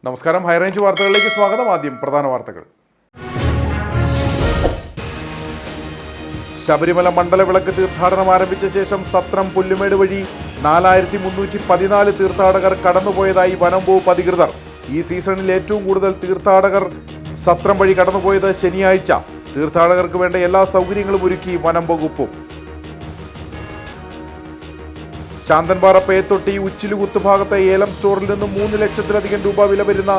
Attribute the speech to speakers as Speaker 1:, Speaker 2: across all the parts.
Speaker 1: നമസ്കാരം, ഹൈറേഞ്ച് വാർത്തകളിലേക്ക് സ്വാഗതം. ആദ്യം പ്രധാന വാർത്തകൾ. ശബരിമല മണ്ഡലവിളക്ക് തീർത്ഥാടനം ആരംഭിച്ച ശേഷം സത്രം പുല്ലുമേട് വഴി 4314 തീർത്ഥാടകർ കടന്നുപോയതായി വനം വകുപ്പ് അധികൃതർ. ഈ സീസണിൽ ഏറ്റവും കൂടുതൽ തീർത്ഥാടകർ സത്രം വഴി കടന്നുപോയത് ശനിയാഴ്ച. തീർത്ഥാടകർക്ക് വേണ്ട എല്ലാ സൗകര്യങ്ങളും ഒരുക്കി വനം വകുപ്പും. ശാന്തൻപാറ പേത്തൊട്ടി ഉച്ചിലുകുത്ത് ഭാഗത്തെ ഏലം സ്റ്റോറിൽ നിന്നും 3 ലക്ഷത്തിലധികം രൂപ വില വരുന്ന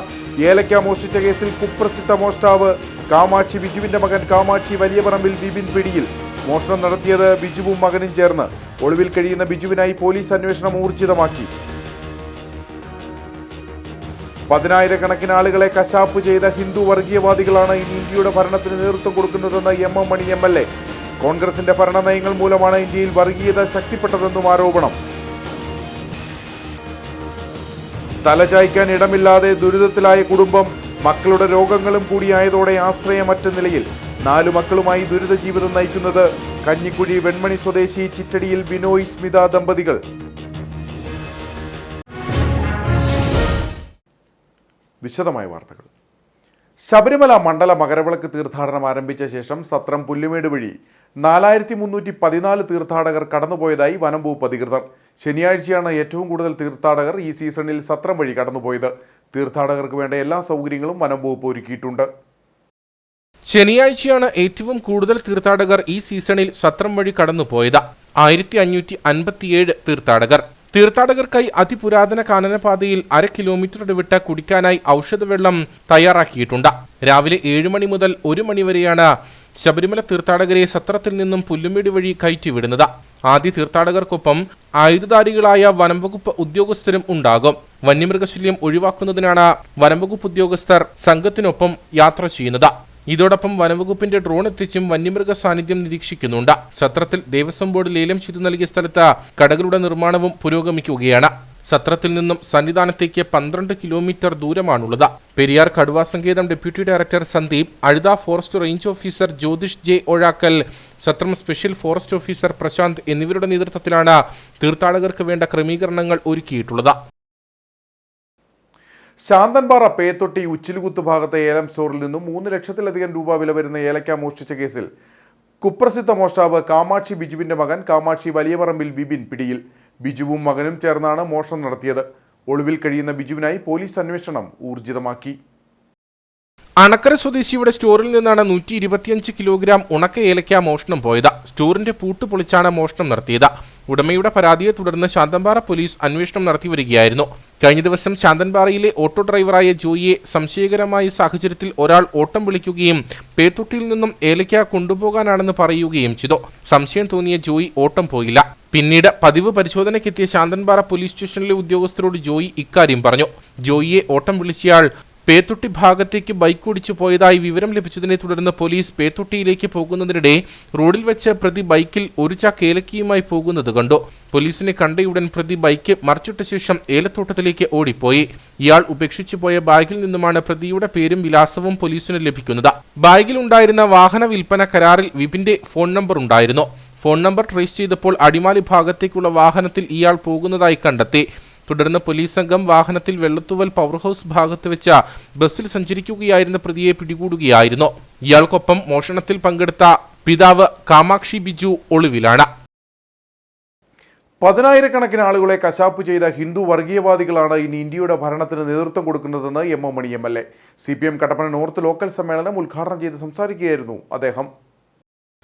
Speaker 1: ഏലക്ക മോഷ്ടിച്ച കേസിൽ കുപ്രസിദ്ധ മോഷ്ടാവ് കാമാക്ഷി ബിജുവിന്റെ മകൻ കാമാക്ഷി വലിയപറമ്പിൽ വിപിൻ പിടിയിൽ. മോഷണം നടത്തിയത് ബിജുവും മകനും ചേർന്ന്. ഒളിവിൽ കഴിയുന്ന ബിജുവിനായി പോലീസ് അന്വേഷണം ഊർജിതമാക്കി. 10,000-കണക്കിന് ആളുകളെ കശാപ്പ് ചെയ്ത ഹിന്ദു വർഗീയവാദികളാണ് ഇനി ഇന്ത്യയുടെ ഭരണത്തിന് നേതൃത്വം കൊടുക്കുന്നതെന്ന് എം എം മണി MLA. കോൺഗ്രസിന്റെ ഭരണനയങ്ങൾ മൂലമാണ് ഇന്ത്യയിൽ വർഗീയത ശക്തിപ്പെട്ടതെന്നും ആരോപണം. തലചായ്ക്കാൻ ഇടമില്ലാതെ ദുരിതത്തിലായ കുടുംബം. മക്കളുടെ രോഗങ്ങളും കൂടിയായതോടെ ആശ്രയമറ്റ നിലയിൽ. 4 മക്കളുമായി ദുരിത ജീവിതം നയിക്കുന്നത് കഞ്ഞിക്കുഴി വെൺമണി സ്വദേശി ചിറ്റടിയിൽ ബിനോയ് സ്മിത ദമ്പതികൾ. വിശദമായ വാർത്തകൾ. ശബരിമല മണ്ഡല മകരവിളക്ക് തീർത്ഥാടനം ആരംഭിച്ച ശേഷം സത്രം പുല്ലുമേട് വഴി 4314 തീർത്ഥാടകർ കടന്നുപോയതായി വനം വകുപ്പ് അധികൃതർ. ശനിയാഴ്ചയാണ് ഏറ്റവും കൂടുതൽ തീർത്ഥാടകർ ഈ സീസണിൽ സത്രം വഴി കടന്നുപോയത്. തീർത്ഥാടകർക്ക് വേണ്ട എല്ലാ സൗകര്യങ്ങളും വനം വകുപ്പ് ഒരുക്കിയിട്ടുണ്ട്.
Speaker 2: ശനിയാഴ്ചയാണ് ഏറ്റവും കൂടുതൽ തീർത്ഥാടകർ ഈ സീസണിൽ സത്രം വഴി കടന്നുപോയത്. 1557 തീർത്ഥാടകർ. തീർത്ഥാടകർക്കായി അതിപുരാതന കാനനപാതയിൽ 1/2 കിലോമീറ്റർ ഇടവിട്ട് കുടിക്കാനായി ഔഷധവെള്ളം തയ്യാറാക്കിയിട്ടുണ്ട്. രാവിലെ 7 മണി മുതൽ 1 മണി വരെയാണ് ശബരിമല തീർത്ഥാടകരെ സത്രത്തിൽ നിന്നും പുല്ലുമേട് വഴി കയറ്റിവിടുന്നത്. ആദ്യ തീർത്ഥാടകർക്കൊപ്പം ആയുധധാരികളായ വനംവകുപ്പ് ഉദ്യോഗസ്ഥരും ഉണ്ടാകും. വന്യമൃഗശല്യം ഒഴിവാക്കുന്നതിനാണ് വനംവകുപ്പ് ഉദ്യോഗസ്ഥർ സംഘത്തിനൊപ്പം യാത്ര ചെയ്യുന്നത്. ഇതോടൊപ്പം വനംവകുപ്പിന്റെ ഡ്രോൺ എത്തിച്ചും വന്യമൃഗ സാന്നിധ്യം നിരീക്ഷിക്കുന്നുണ്ട്. സത്രത്തിൽ ദേവസ്വം ബോർഡ് ലേലം ചെയ്തു നൽകിയ സ്ഥലത്ത് കടകളുടെ നിർമ്മാണവും പുരോഗമിക്കുകയാണ്. സത്രത്തിൽ നിന്നും സന്നിധാനത്തേക്ക് 12 കിലോമീറ്റർ ദൂരമാണുള്ളത്. പെരിയാർ കടുവാ സങ്കേതം deputy director Sandeep, Azhutha forest range officer Jyothish J Ozhakkal, Sathram special forest officer Prashanth എന്നിവരുടെ നേതൃത്വത്തിലാണ് തീർത്ഥാടകർക്ക് വേണ്ട ക്രമീകരണങ്ങൾ ഒരുക്കിയിട്ടുള്ളത്.
Speaker 1: ശാന്തൻപാറ പേത്തൊട്ടി ഉച്ചിലുകുത്ത് ഭാഗത്തെ ഏലം സ്റ്റോറിൽ നിന്നും 3 ലക്ഷത്തിലധികം രൂപ വില വരുന്ന ഏലക്ക മോഷ്ടിച്ച കേസിൽ കുപ്രസിദ്ധ മോഷ്ടാവ് കാമാക്ഷി ബിജുവിന്റെ മകൻ കാമാക്ഷി വലിയപറമ്പിൽ വിപിൻ പിടിയിൽ. ബിജുവും മകനും ചേർന്നാണ് മോഷണം നടത്തിയത്. ഒളിവിൽ കഴിയുന്ന ബിജുവിനായി പോലീസ് അന്വേഷണം ഊർജിതമാക്കി.
Speaker 2: അണക്കര സ്വദേശിയുടെ സ്റ്റോറിൽ നിന്നാണ് 125 കിലോഗ്രാം ഉണക്ക ഏലക്ക മോഷണം പോയത്. സ്റ്റോറിന്റെ പൂട്ട് പൊളിച്ചാണ് മോഷണം നടത്തിയത്. ഉടമയുടെ പരാതിയെ തുടർന്ന് ശാന്തൻപാറ പോലീസ് അന്വേഷണം നടത്തി വരികയായിരുന്നു. കഴിഞ്ഞ ദിവസം ശാന്തൻപാറയിലെ ഓട്ടോ ഡ്രൈവറായ ജോയിയെ സംശയകരമായ സാഹചര്യത്തിൽ ഒരാൾ ഓട്ടം വിളിക്കുകയും പേത്തൊട്ടിയിൽ നിന്നും ഏലക്ക കൊണ്ടുപോകാനാണെന്ന് പറയുകയും ചെയ്തു. സംശയം തോന്നിയ ജോയി ഓട്ടം പോയില്ല. പിന്നീട് പതിവ് പരിശോധനയ്ക്കെത്തിയ ശാന്തൻപാറ പോലീസ് സ്റ്റേഷനിലെ ഉദ്യോഗസ്ഥരോട് ജോയി ഇക്കാര്യം പറഞ്ഞു. ജോയിയെ ഓട്ടം വിളിച്ചയാൾ പേത്തൊട്ടി ഭാഗത്തേക്ക് ബൈക്ക് ഓടിച്ചു പോയതായി വിവരം ലഭിച്ചതിനെ തുടർന്ന് പോലീസ് പേത്തൊട്ടിയിലേക്ക് പോകുന്നതിനിടെ റോഡിൽ വെച്ച് പ്രതി ബൈക്കിൽ ഒരു ചാക്ക് ഏലക്കയുമായി പോകുന്നത് കണ്ടു. പോലീസിനെ കണ്ടയുടൻ പ്രതി ബൈക്ക് മറിച്ചിട്ട ശേഷം ഏലത്തോട്ടത്തിലേക്ക് ഓടിപ്പോയി. ഇയാൾ ഉപേക്ഷിച്ചു പോയ ബാഗിൽ നിന്നുമാണ് പ്രതിയുടെ പേരും വിലാസവും പോലീസിന് ലഭിക്കുന്നത്. ബാഗിലുണ്ടായിരുന്ന വാഹന വിൽപ്പന കരാറിൽ വിപിന്റെ ഫോൺ നമ്പർ ഉണ്ടായിരുന്നു. ഫോൺ നമ്പർ ട്രേസ് ചെയ്തപ്പോൾ അടിമാലി ഭാഗത്തേക്കുള്ള വാഹനത്തിൽ ഇയാൾ പോകുന്നതായി കണ്ടെത്തി. തുടർന്ന് പോലീസ് സംഘം വാഹനത്തിൽ വെള്ളത്തുവൽ പവർ ഹൗസ് ഭാഗത്ത് വെച്ച ബസ്സിൽ സഞ്ചരിക്കുകയായിരുന്ന പ്രതിയെ പിടികൂടുകയായിരുന്നു. ഇയാൾക്കൊപ്പം മോഷണത്തിൽ പങ്കെടുത്ത പിതാവ് കാമാക്ഷി ബിജു ഒളിവിലാണ്.
Speaker 1: 10,000-കണക്കിന് ആളുകളെ കശാപ്പ് ചെയ്ത ഹിന്ദു വർഗീയവാദികളാണ് ഇനി ഇന്ത്യയുടെ ഭരണത്തിന് നേതൃത്വം കൊടുക്കുന്നതെന്ന് എം എം മണി MLA. CPM Kattappana north local സമ്മേളനം ഉദ്ഘാടനം ചെയ്ത് സംസാരിക്കുകയായിരുന്നു അദ്ദേഹം.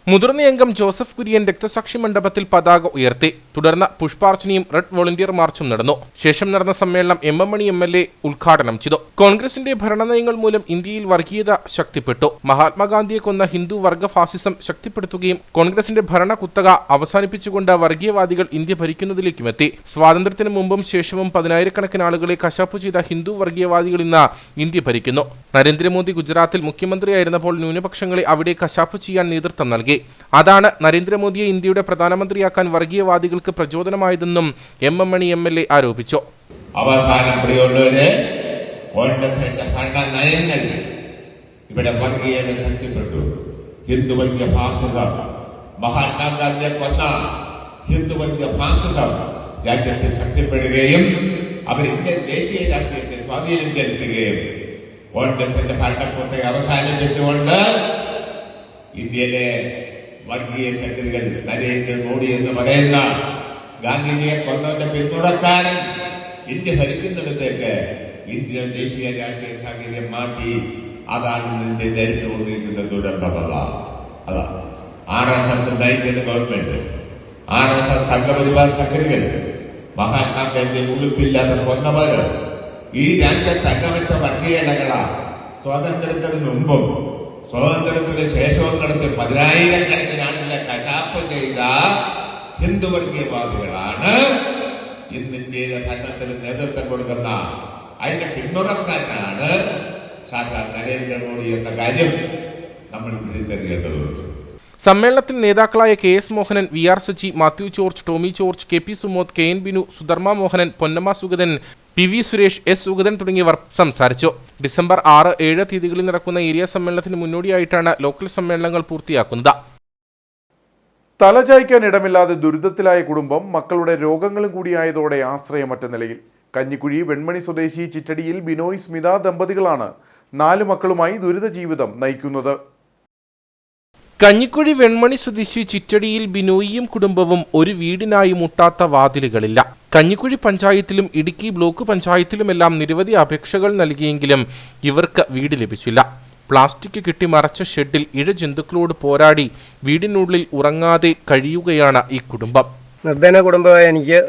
Speaker 2: മുതിർന്ന അംഗം ജോസഫ് കുര്യൻ രക്തസാക്ഷി മണ്ഡപത്തിൽ പതാക ഉയർത്തി. തുടർന്ന് പുഷ്പാർച്ചനയും റെഡ് വോളണ്ടിയർ മാർച്ചും നടന്നു. ശേഷം നടന്ന സമ്മേളനം എം എം മണി MLA ഉദ്ഘാടനം ചെയ്തു. കോൺഗ്രസിന്റെ ഭരണനയങ്ങൾ മൂലം ഇന്ത്യയിൽ വർഗീയത ശക്തിപ്പെട്ടു. മഹാത്മാഗാന്ധിയെ കൊന്ന ഹിന്ദു വർഗ ഫാസിസം ശക്തിപ്പെടുത്തുകയും കോൺഗ്രസിന്റെ ഭരണ കുത്തക അവസാനിപ്പിച്ചുകൊണ്ട് വർഗീയവാദികൾ ഇന്ത്യ ഭരിക്കുന്നതിലേക്കുമെത്തി. സ്വാതന്ത്ര്യത്തിന് മുമ്പും ശേഷവും 10,000-കണക്കിന് ആളുകളെ കശാപ്പ് ചെയ്ത ഹിന്ദു വർഗീയവാദികൾ ഇന്ന് ഇന്ത്യ ഭരിക്കുന്നു. നരേന്ദ്രമോദി ഗുജറാത്തിൽ മുഖ്യമന്ത്രിയായിരുന്നപ്പോൾ ന്യൂനപക്ഷങ്ങളെ അവിടെ കശാപ്പ് ചെയ്യാൻ നേതൃത്വം നൽകി. അതാണ് നരേന്ദ്രമോദിയെ ഇന്ത്യയുടെ പ്രധാനമന്ത്രിയാക്കാൻ വർഗീയവാദികൾക്ക് പ്രചോദനമായതെന്നും എം എം മണി MLA ആരോപിച്ചു.
Speaker 3: അവസാനം പ്രിയമുള്ളവരെ, കോൺഗ്രസിന്റെ ഭരണനയങ്ങൾ ഇവിടെ വർഗീയത ശക്തിപ്പെട്ടു. ഹിന്ദുവർഗീയ ഫാസിസം, മഹാത്മാഗാന്ധിയെ കൊന്ന ഹിന്ദുവർഗീയ ഫാസിസം രാജ്യത്തെ ശക്തിപ്പെടുകയും അവർ ഇന്ത്യൻ ദേശീയ രാഷ്ട്രീയത്തെ സ്വാധീനം ചെലുത്തുകയും കോൺഗ്രസിന്റെ ഭരണകൂടത്തെ അവസാനിപ്പിച്ചുകൊണ്ട് ഇന്ത്യയിലെ വർഗീയ ശക്തികൾ നരേന്ദ്രമോദി എന്ന് പറയുന്ന ഗാന്ധിജിയെ കൊന്നവന്റെ പിന്തുണക്കാരൻ ഇന്ത്യ ഭരിക്കുന്നിടത്തേക്ക് ഇന്ത്യ ദേശീയ രാഷ്ട്രീയ സാഹചര്യം മാറ്റി. അതാണ് ഇന്ത്യ നേരിട്ടുകൊണ്ടിരിക്കുന്ന ദുരന്തമല്ല. അതാ RSS നയിക്കുന്ന ഗവൺമെന്റ്, RSS സംഘപരിവാർ ശക്തികൾ, മഹാത്മാഗാന്ധിയെ ഉളുപ്പില്ലാതെ കൊന്നവർ ഈ രാജ്യത്ത് അംഗമറ്റ വർഗീയതകളാ സ്വാതന്ത്ര്യത്തിന് മുമ്പും സ്വാതന്ത്ര്യത്തിന് ശേഷവും നടത്തി 10,000-കണക്കിന് ആളുകളെ കശാപ്പ് ചെയ്ത ഹിന്ദു വർഗീയവാദികളാണ് ഇന്ന് ഇന്ത്യയിലെ ഭരണത്തിന് നേതൃത്വം കൊടുക്കുന്ന. അതിന്റെ പിന്തുണക്കാരനാണ് സാക്ഷാൽ നരേന്ദ്രമോദി എന്ന കാര്യം നമ്മൾ തിരിച്ചറിയേണ്ടതുണ്ട്.
Speaker 2: സമ്മേളനത്തിൽ നേതാക്കളായ KS Mohanan, VR Saji, Mathew George, Tomy George, KP Sumod, KN Binu, Sudharma Mohanan, Ponnamma Sugathan, PV Suresh, S Sugathan തുടങ്ങിയവർ സംസാരിച്ചു. ഡിസംബർ 6, 7 തീയതികളിൽ നടക്കുന്ന ഏരിയ സമ്മേളനത്തിന് മുന്നോടിയായിട്ടാണ് ലോക്കൽ സമ്മേളനങ്ങൾ പൂർത്തിയാക്കുന്നത്.
Speaker 1: തലചായ്ക്കാൻ ഇടമില്ലാതെ ദുരിതത്തിലായ കുടുംബം മക്കളുടെ രോഗങ്ങളും കൂടിയായതോടെ ആശ്രയമറ്റ നിലയിൽ. കഞ്ഞിക്കുഴി വെൺമണി സ്വദേശി ചിറ്റടിയിൽ ബിനോയ് സ്മിത ദമ്പതികളാണ് 4 മക്കളുമായി ദുരിത ജീവിതം നയിക്കുന്നത്.
Speaker 2: കഞ്ഞിക്കുഴി വെൺമണി സ്വദേശി ചിറ്റടിയിൽ ബിനോയിയും കുടുംബവും ഒരു വീടിനായി മുട്ടാത്ത വാതിലുകളില്ല. കഞ്ഞിക്കുഴി പഞ്ചായത്തിലും ഇടുക്കി ബ്ലോക്ക് പഞ്ചായത്തിലുമെല്ലാം നിരവധി അപേക്ഷകൾ നൽകിയെങ്കിലും ഇവർക്ക് വീട് ലഭിച്ചില്ല. പ്ലാസ്റ്റിക് കെട്ടി മറച്ച ഷെഡിൽ ഇഴജന്തുക്കളോട് പോരാടി വീടിനുള്ളിൽ ഉറങ്ങാതെ കഴിയുകയാണ് ഈ കുടുംബം.
Speaker 4: നിർധന കുടുംബമായ എനിക്ക്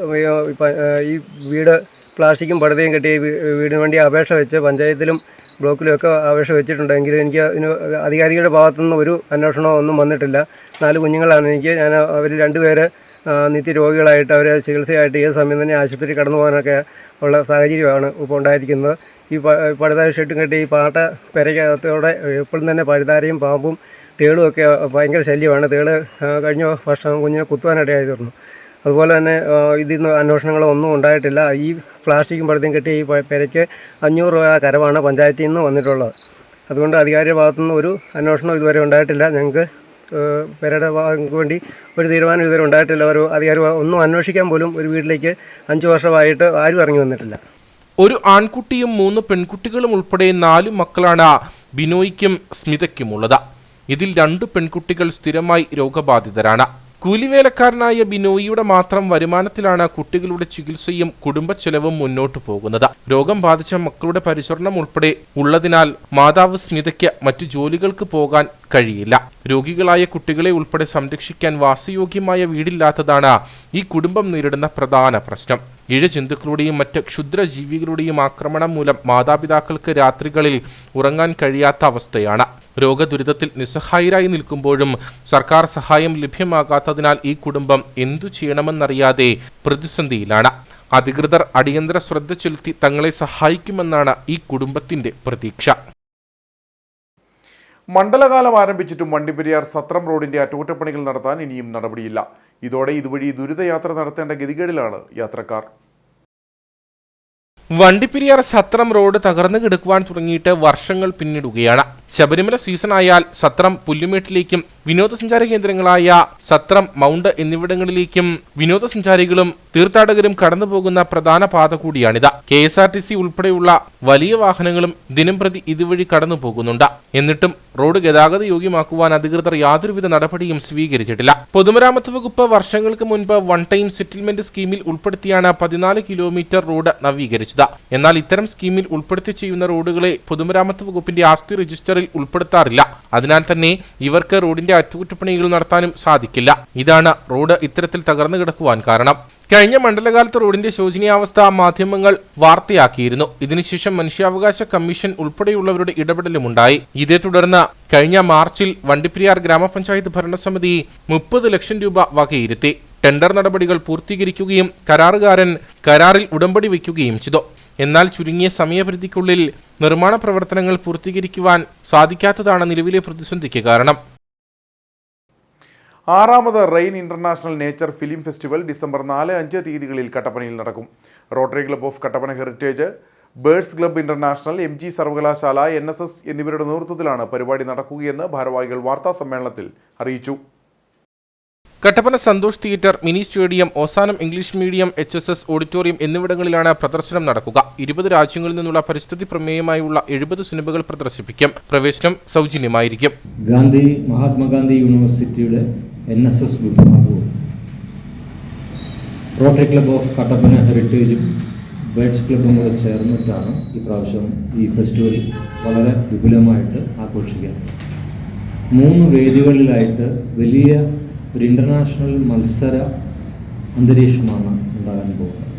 Speaker 4: ഈ വീട് പ്ലാസ്റ്റിക്കും പടുതയും കെട്ടി വീടിന് വേണ്ടി അപേക്ഷ വെച്ച് പഞ്ചായത്തിലും ബ്ലോക്കിലുമൊക്കെ അപേക്ഷ വെച്ചിട്ടുണ്ടെങ്കിലും എനിക്ക് ഇതിന് അധികാരികളുടെ ഭാഗത്തുനിന്ന് ഒരു അന്വേഷണമോ ഒന്നും വന്നിട്ടില്ല. 4 കുഞ്ഞുങ്ങളാണ് എനിക്ക്. അവർ 2 പേര് നിത്യരോഗികളായിട്ട് അവർ ചികിത്സയായിട്ട് ഏത് സമയം തന്നെ ആശുപത്രി കടന്നു പോകാനൊക്കെ ഉള്ള സാഹചര്യമാണ് ഇപ്പോൾ ഉണ്ടായിരിക്കുന്നത്. ഈ പഴുതാര ഷെട്ടും കെട്ടി ഈ പാട്ട പെരയ്ക്കകത്തോടെ എപ്പോഴും തന്നെ പഴുതാരയും പാമ്പും തേളും ഒക്കെ ഭയങ്കര ശല്യമാണ്. തേള് കഴിഞ്ഞ വർഷം കുഞ്ഞിനെ കുത്തുവാനിടയായി തീർന്നു. അതുപോലെ തന്നെ ഇതിൽ നിന്ന് അന്വേഷണങ്ങളോ ഒന്നും ഉണ്ടായിട്ടില്ല. ഈ പ്ലാസ്റ്റിക്കും പഴുതയും കെട്ടി ഈ പെരയ്ക്ക് 500 രൂപ കരവാണ് പഞ്ചായത്തിൽ നിന്ന് വന്നിട്ടുള്ളത്. അതുകൊണ്ട് അധികാരിയുടെ ഭാഗത്തുനിന്ന് ഒരു അന്വേഷണം ഇതുവരെ ഉണ്ടായിട്ടില്ല. ഞങ്ങൾക്ക് പെരയുടെ വേണ്ടി ഒരു തീരുമാനം ഇതുവരെ ഉണ്ടായിട്ടില്ല. ഒരു അധികാരി ഒന്നും അന്വേഷിക്കാൻ പോലും ഒരു വീട്ടിലേക്ക് 5 വർഷമായിട്ട് ആരും ഇറങ്ങി വന്നിട്ടില്ല.
Speaker 2: ഒരു ആൺകുട്ടിയും 3 പെൺകുട്ടികളും ഉൾപ്പെടെ 4 മക്കളാണ് ബിനോയ്ക്കും സ്മിതയ്ക്കുമുള്ളത്. ഇതിൽ 2 പെൺകുട്ടികൾ സ്ഥിരമായി രോഗബാധിതരാണ്. കൂലിവേലക്കാരനായ ബിനോയിയുടെ മാത്രം വരുമാനത്തിലാണ് കുട്ടികളുടെ ചികിത്സയും കുടുംബച്ചെലവും മുന്നോട്ടു പോകുന്നത്. രോഗം ബാധിച്ച മക്കളുടെ പരിചരണം ഉൾപ്പെടെ ഉള്ളതിനാൽ മാതാവ് സ്മിതയ്ക്ക് മറ്റു ജോലികൾക്ക് പോകാൻ കഴിയില്ല. രോഗികളായ കുട്ടികളെ ഉൾപ്പെടെ സംരക്ഷിക്കാൻ വാസയോഗ്യമായ വീടില്ലാത്തതാണ് ഈ കുടുംബം നേരിടുന്ന പ്രധാന പ്രശ്നം. ഇഴജന്തുക്കളുടെയും മറ്റ് ക്ഷുദ്രജീവികളുടെയും ആക്രമണം മൂലം മാതാപിതാക്കൾക്ക് രാത്രികളിൽ ഉറങ്ങാൻ കഴിയാത്ത അവസ്ഥയാണ്. രോഗദുരിതത്തിൽ നിസ്സഹായരായി നിൽക്കുമ്പോഴും സർക്കാർ സഹായം ലഭ്യമാകാത്തതിനാൽ ഈ കുടുംബം എന്തു ചെയ്യണമെന്നറിയാതെ പ്രതിസന്ധിയിലാണ്. അധികൃതർ അടിയന്തര ശ്രദ്ധ ചെലുത്തി തങ്ങളെ സഹായിക്കുമെന്നാണ് ഈ കുടുംബത്തിന്റെ പ്രതീക്ഷ.
Speaker 1: മണ്ഡലകാലം ആരംഭിച്ചിട്ടും വണ്ടിപ്പെരിയാർ സത്രം റോഡിന്റെ അറ്റകുറ്റപ്പണികൾ നടത്താൻ ഇനിയും നടപടിയില്ല. ഇതോടെ ഇതുവഴി ദുരിതയാത്ര നടത്തേണ്ട ഗതികേടിലാണ് യാത്രക്കാർ.
Speaker 2: വണ്ടിപ്പെരിയാർ സത്രം റോഡ് തകർന്നു കിടക്കുവാൻ തുടങ്ങിയിട്ട് വർഷങ്ങൾ പിന്നിടുകയാണ്. ശബരിമല സീസണായാൽ സത്രം പുല്ലുമേട്ടിലേക്കും വിനോദസഞ്ചാര കേന്ദ്രങ്ങളായ സത്രം, മൗണ്ട് എന്നിവിടങ്ങളിലേക്കും വിനോദസഞ്ചാരികളും തീർത്ഥാടകരും കടന്നുപോകുന്ന പ്രധാന പാത കൂടിയാണിത്. KSRTC ഉൾപ്പെടെയുള്ള വലിയ വാഹനങ്ങളും ദിനംപ്രതി ഇതുവഴി കടന്നു പോകുന്നുണ്ട്. എന്നിട്ടും റോഡ് ഗതാഗത യോഗ്യമാക്കുവാൻ അധികൃതർ യാതൊരുവിധ നടപടിയും സ്വീകരിച്ചിട്ടില്ല. പൊതുമരാമത്ത് വകുപ്പ് വർഷങ്ങൾക്ക് മുൻപ് വൺ ടൈം സെറ്റിൽമെന്റ് സ്കീമിൽ ഉൾപ്പെടുത്തിയാണ് 14 കിലോമീറ്റർ റോഡ് നവീകരിച്ചത്. എന്നാൽ ഇത്തരം സ്കീമിൽ ഉൾപ്പെടുത്തി ചെയ്യുന്ന റോഡുകളെ പൊതുമരാമത്ത് വകുപ്പിന്റെ ആസ്തി രജിസ്റ്ററിൽ ഉൾപ്പെടുത്താറില്ല. അതിനാൽ തന്നെ ഇവർക്ക് റോഡിന്റെ അറ്റകുറ്റപ്പണികൾ നടത്താനും സാധിക്കില്ല. ഇതാണ് റോഡ് ഇത്തരത്തിൽ തകർന്നു കിടക്കുവാൻ കാരണം. കഴിഞ്ഞ മണ്ഡലകാലത്ത് റോഡിന്റെ ശോചനീയാവസ്ഥ മാധ്യമങ്ങൾ വാർത്തയാക്കിയിരുന്നു. ഇതിനുശേഷം മനുഷ്യാവകാശ കമ്മീഷൻ ഉൾപ്പെടെയുള്ളവരുടെ ഇടപെടലുമുണ്ടായി. ഇതേ തുടർന്ന് കഴിഞ്ഞ മാർച്ചിൽ വണ്ടിപ്പെരിയാർ ഗ്രാമപഞ്ചായത്ത് ഭരണസമിതി 30 ലക്ഷം രൂപ വകയിരുത്തി. ടെൻഡർ നടപടികൾ പൂർത്തീകരിക്കുകയും കരാറുകാരൻ കരാറിൽ ഉടമ്പടി വയ്ക്കുകയും ചെയ്തു. എന്നാൽ ചുരുങ്ങിയ സമയപരിധിക്കുള്ളിൽ നിർമ്മാണ പ്രവർത്തനങ്ങൾ പൂർത്തീകരിക്കുവാൻ സാധിക്കാത്തതാണ് നിലവിലെ പ്രതിസന്ധിക്ക് കാരണം.
Speaker 1: 6ാമത് Rain International Nature Film Festival December 4, 5 തീയതികളിൽ കട്ടപ്പനയിൽ നടക്കും. Rotary Club of Kattappana Heritage, Birds Club International, MG സർവകലാശാല, NSS എന്നിവരുടെ നേതൃത്വത്തിലാണ് പരിപാടി നടക്കുകയെന്ന് ഭാരവാഹികൾ വാർത്താ സമ്മേളനത്തിൽ അറിയിച്ചു.
Speaker 2: Kattappana Santhosh theatre, mini stadium, Ozanam English medium HSS auditorium എന്നിവിടങ്ങളിലാണ് പ്രദർശനം നടക്കുക. 20 രാജ്യങ്ങളിൽ നിന്നുള്ള പരിസ്ഥിതി പ്രമേയമായുള്ള 70 സിനിമകൾ പ്രദർശിപ്പിക്കും. പ്രവേശനം സൗജന്യമായിരിക്കും.
Speaker 5: മഹാത്മാഗാന്ധി യൂണിവേഴ്സിറ്റിയുടെ NSS വിഭാഗവും റോട്ടറി ക്ലബ് ഓഫ് കട്ടപ്പന ഹെറിറ്റേജും ബേഡ്സ് ക്ലബും കൂടെ ചേർന്നിട്ടാണ് ഈ പ്രാവശ്യം ഈ ഫെസ്റ്റിവൽ വളരെ വിപുലമായിട്ട് ആഘോഷിക്കുക. 3 വേദികളിലായിട്ട് വലിയ ഒരു ഇൻ്റർനാഷണൽ മത്സര അന്തരീക്ഷമാണ് ഉണ്ടാകാൻ പോകുന്നത്.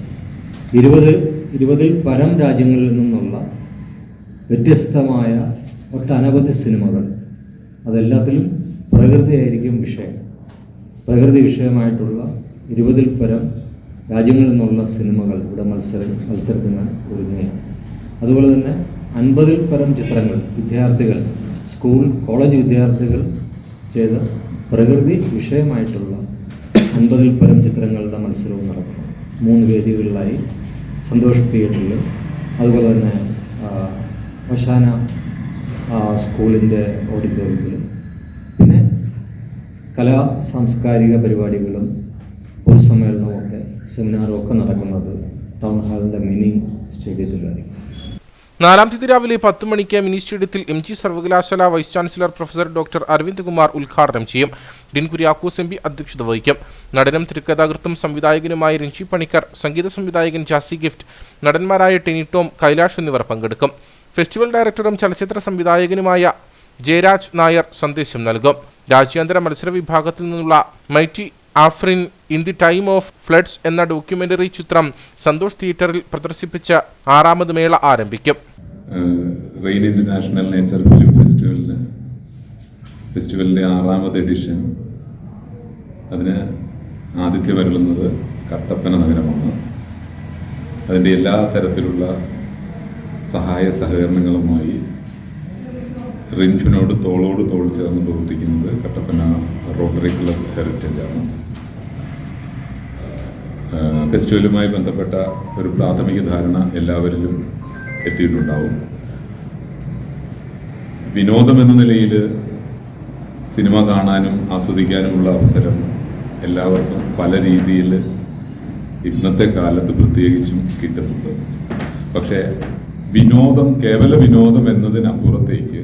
Speaker 5: 20-ൽ പരം രാജ്യങ്ങളിൽ നിന്നുള്ള വ്യത്യസ്തമായ ഒട്ടനവധി സിനിമകൾ, അതെല്ലാത്തിലും പ്രകൃതിയായിരിക്കും വിഷയം. പ്രകൃതി വിഷയമായിട്ടുള്ള 20-ൽ പരം രാജ്യങ്ങളിൽ നിന്നുള്ള സിനിമകൾ ഇവിടെ മത്സരത്തിന് ഒരുങ്ങുകയാണ്. അതുപോലെ തന്നെ 50-ൽ പരം ചിത്രങ്ങൾ വിദ്യാർത്ഥികൾ, സ്കൂൾ കോളേജ് വിദ്യാർത്ഥികൾ ചെയ്ത പ്രകൃതി വിഷയമായിട്ടുള്ള 50-ൽ പരം ചിത്രങ്ങളുടെ മത്സരവും നടക്കുന്നു. 3 വേദികളിലായി സന്തോഷ് തിയേറ്ററിൽ, അതുപോലെ തന്നെ ഓശാന സ്കൂളിൻ്റെ ഓഡിറ്റോറിയത്തിലും, പിന്നെ കലാ സാംസ്കാരിക പരിപാടികളും പൊതുസമ്മേളനവും ഒക്കെ സെമിനാറും ഒക്കെ നടക്കുന്നത് ടൗൺ ഹാളിൻ്റെ മിനി സ്റ്റേഡിയത്തിലായിരിക്കും.
Speaker 2: 4-ാം തീയതി രാവിലെ 10 മണിക്ക് മിനി സ്റ്റേഡിയത്തിൽ MG സർവകലാശാല vice chancellor professor doctor Aravind Kumar ഉദ്ഘാടനം ചെയ്യും. ഡീൻ കുര്യാക്കോസ് MP അധ്യക്ഷത വഹിക്കും. നടനും തിരക്കഥാകൃത്തും സംവിധായകനുമായ രഞ്ജി പണിക്കർ, സംഗീത സംവിധായകൻ ജാസി ഗിഫ്റ്റ്, നടന്മാരായ ടെനി ടോം, കൈലാഷ് എന്നിവർ പങ്കെടുക്കും. ഫെസ്റ്റിവൽ ഡയറക്ടറും ചലച്ചിത്ര സംവിധായകനുമായ ജയരാജ് നായർ സന്ദേശം നൽകും. രാജ്യാന്തര മത്സര വിഭാഗത്തിൽ നിന്നുള്ള Mighty Afrin in the Time of Floods എന്ന ഡോക്യുമെന്ററി ചിത്രം സന്തോഷ് തിയേറ്ററിൽ പ്രദർശിപ്പിച്ച 6ാമത് മേള ആരംഭിക്കും.
Speaker 6: റെയിൻ ഇന്റർനാഷണൽ നേച്ചർ ഫിലിം ഫെസ്റ്റിവലിൻ്റെ 6ാമത് എഡിഷൻ, അതിന് ആതിഥ്യമരുളുന്നത് കട്ടപ്പന നഗരമാണ്. അതിൻ്റെ എല്ലാ തരത്തിലുള്ള സഹായ സഹകരണങ്ങളുമായി റിൻഫിനോട് തോളോട് തോൾ ചേർന്ന് പ്രവർത്തിക്കുന്നത് കട്ടപ്പന റോട്ടറി ക്ലബ് ഹെറിറ്റേജാണ്. ഫെസ്റ്റിവലുമായി ബന്ധപ്പെട്ട ഒരു പ്രാഥമിക ധാരണ എല്ലാവരിലും എത്തിയിട്ടുണ്ടാവും. വിനോദം എന്ന നിലയിൽ സിനിമ കാണാനും ആസ്വദിക്കാനുമുള്ള അവസരം എല്ലാവർക്കും പല രീതിയിൽ ഇന്നത്തെ കാലത്ത് പ്രത്യേകിച്ചും കിട്ടുന്നുണ്ട്. പക്ഷേ വിനോദം, കേവല വിനോദം എന്നതിനപ്പുറത്തേക്ക്